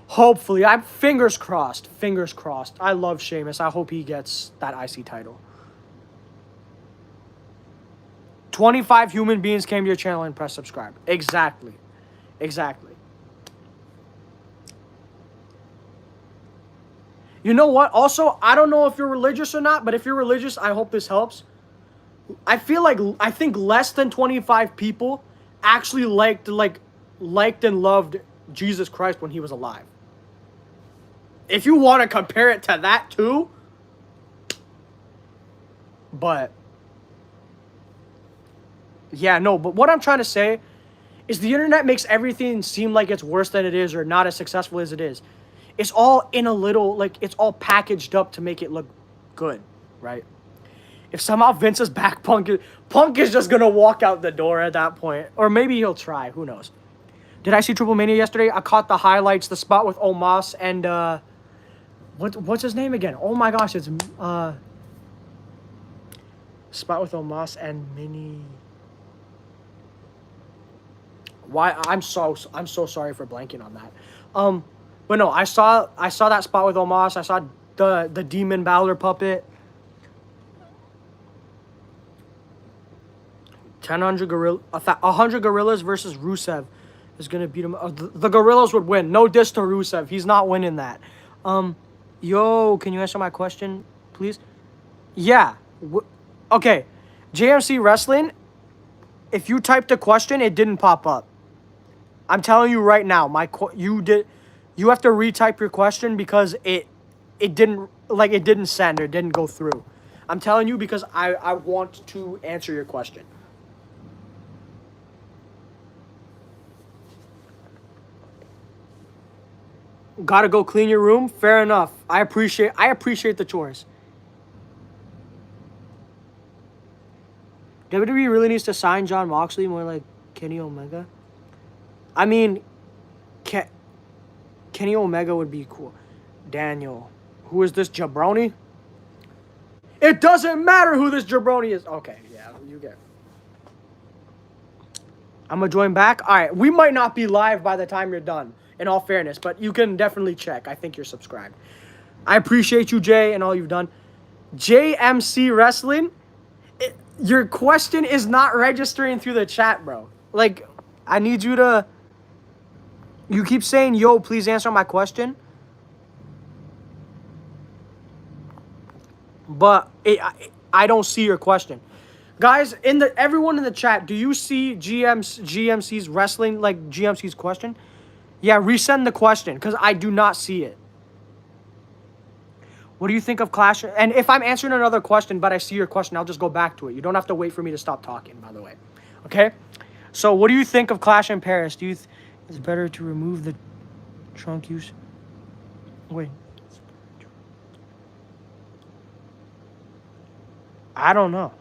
Hopefully. I'm fingers crossed. Fingers crossed. I love Sheamus. I hope he gets that IC title. 25 human beings came to your channel and pressed subscribe. Exactly. Exactly. You know what? Also, I don't know if you're religious or not, but if you're religious, I hope this helps. I think less than 25 people actually liked and loved Jesus Christ when he was alive. If you want to compare it to that too, but yeah, no, but what I'm trying to say is the internet makes everything seem like it's worse than it is or not as successful as it is. It's all in a little, like, it's all packaged up to make it look good, right? If somehow Vince is back, Punk is just going to walk out the door at that point. Or maybe he'll try. Who knows? Did I see Triple Mania yesterday? I caught the highlights, the spot with Omos and, what's his name again? Oh my gosh, it's, spot with Omos and Mini... Why? I'm so sorry for blanking on that. But no, I saw that spot with Omos. I saw the Demon Balor puppet. 100 gorillas versus Rusev is gonna beat him. The gorillas would win. No diss to Rusev. He's not winning that. Yo, can you answer my question, please? Yeah. Okay. JMC Wrestling. If you typed a question, it didn't pop up. I'm telling you right now, you have to retype your question because it didn't send or didn't go through. I'm telling you because I want to answer your question. Gotta go clean your room. Fair enough. I appreciate the chores. WWE really needs to sign John Moxley more like Kenny Omega. I mean, Kenny Omega would be cool. Daniel, who is this jabroni? It doesn't matter who this jabroni is. Okay, yeah, you get it. I'm going to join back. All right, we might not be live by the time you're done, in all fairness, but you can definitely check. I think you're subscribed. I appreciate you, Jay, and all you've done. JMC Wrestling, your question is not registering through the chat, bro. Like, I need you to... You keep saying, yo, please answer my question. But I don't see your question. Guys, everyone in the chat, do you see GMC's wrestling, like GMC's question? Yeah, resend the question, because I do not see it. What do you think of Clash? And if I'm answering another question, but I see your question, I'll just go back to it. You don't have to wait for me to stop talking, by the way. Okay? So, what do you think of Clash in Paris? Do you it's better to remove the trunk use? Wait. I don't know.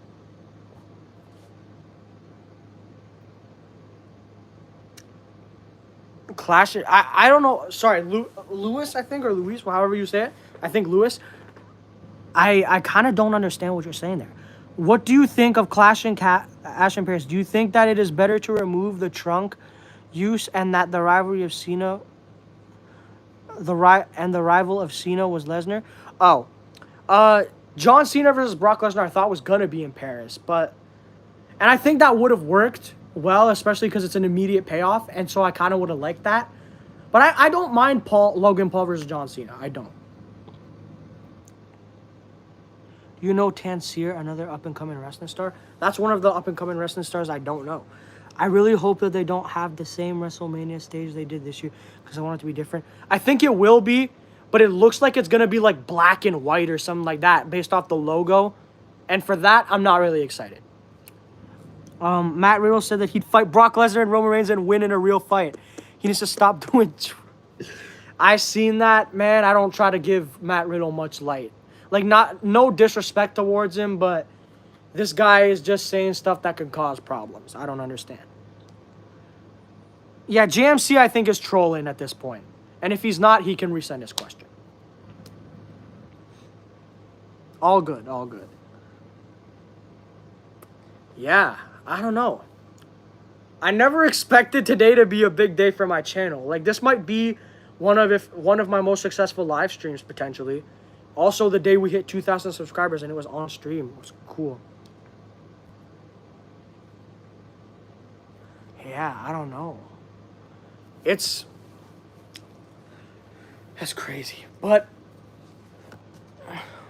Clash. I don't know. Sorry, Lewis, I think, or Luis, however you say it. I think Lewis. I kind of don't understand what you're saying there. What do you think of Clash and Ash and Paris? Do you think that it is better to remove the trunk use and that the rivalry of Cena, the rival of Cena was Lesnar? Oh, John Cena versus Brock Lesnar I thought was gonna be in Paris, and I think that would have worked well, especially because it's an immediate payoff, and so I kind of would have liked that. But I don't mind Logan Paul versus John Cena. I don't. You know Tanseer, another up-and-coming wrestling star? That's one of the up-and-coming wrestling stars I don't know. I really hope that they don't have the same WrestleMania stage they did this year because I want it to be different. I think it will be, but it looks like it's going to be like black and white or something like that based off the logo. And for that, I'm not really excited. Matt Riddle said that he'd fight Brock Lesnar and Roman Reigns and win in a real fight. He needs to stop doing... I seen that, man. I don't try to give Matt Riddle much light. Like, no disrespect towards him, but this guy is just saying stuff that could cause problems. I don't understand. Yeah, JMC, I think, is trolling at this point. And if he's not, he can resend his question. All good, all good. Yeah, I don't know. I never expected today to be a big day for my channel. Like, this might be one of my most successful live streams, potentially. Also, the day we hit 2,000 subscribers and it was on stream. It was cool. Yeah, I don't know. It's crazy. But,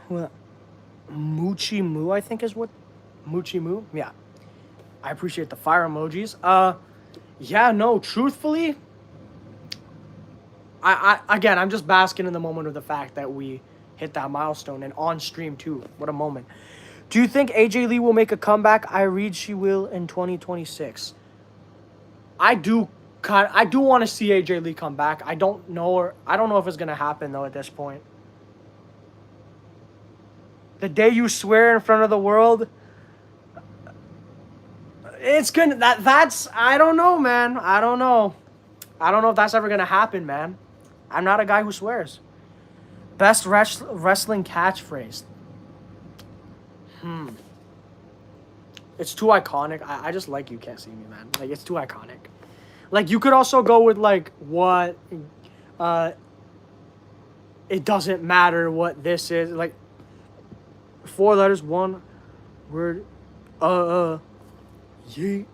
well, Moochie Moo, I think is what? Moochie Moo? Yeah. I appreciate the fire emojis. Yeah, no, truthfully, again, I'm just basking in the moment of the fact that we hit that milestone and on stream too. What a moment. Do you think AJ Lee will make a comeback? I read she will in 2026. I do want to see AJ Lee come back. I don't know if it's gonna happen though at this point. The day you swear in front of the world, it's gonna that's I don't know, man. I don't know if that's ever gonna happen, man. I'm not a guy who swears. Best wrestling catchphrase. It's too iconic. I just like You Can't See Me, man. Like, it's too iconic. Like, you could also go with, like, what... it doesn't matter what this is. Like, 4 letters, 1 word. Yeet.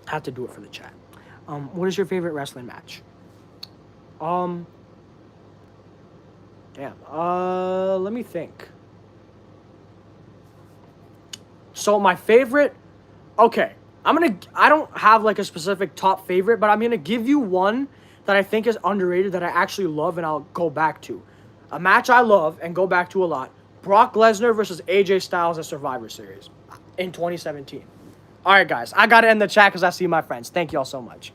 Have to do it for the chat. What is your favorite wrestling match? Damn. Let me think. So my favorite, okay. I don't have like a specific top favorite, but I'm gonna give you one that I think is underrated that I actually love and I'll go back to. A match I love and go back to a lot. Brock Lesnar versus AJ Styles at Survivor Series in 2017. All right, guys. I gotta end the chat because I see my friends. Thank you all so much.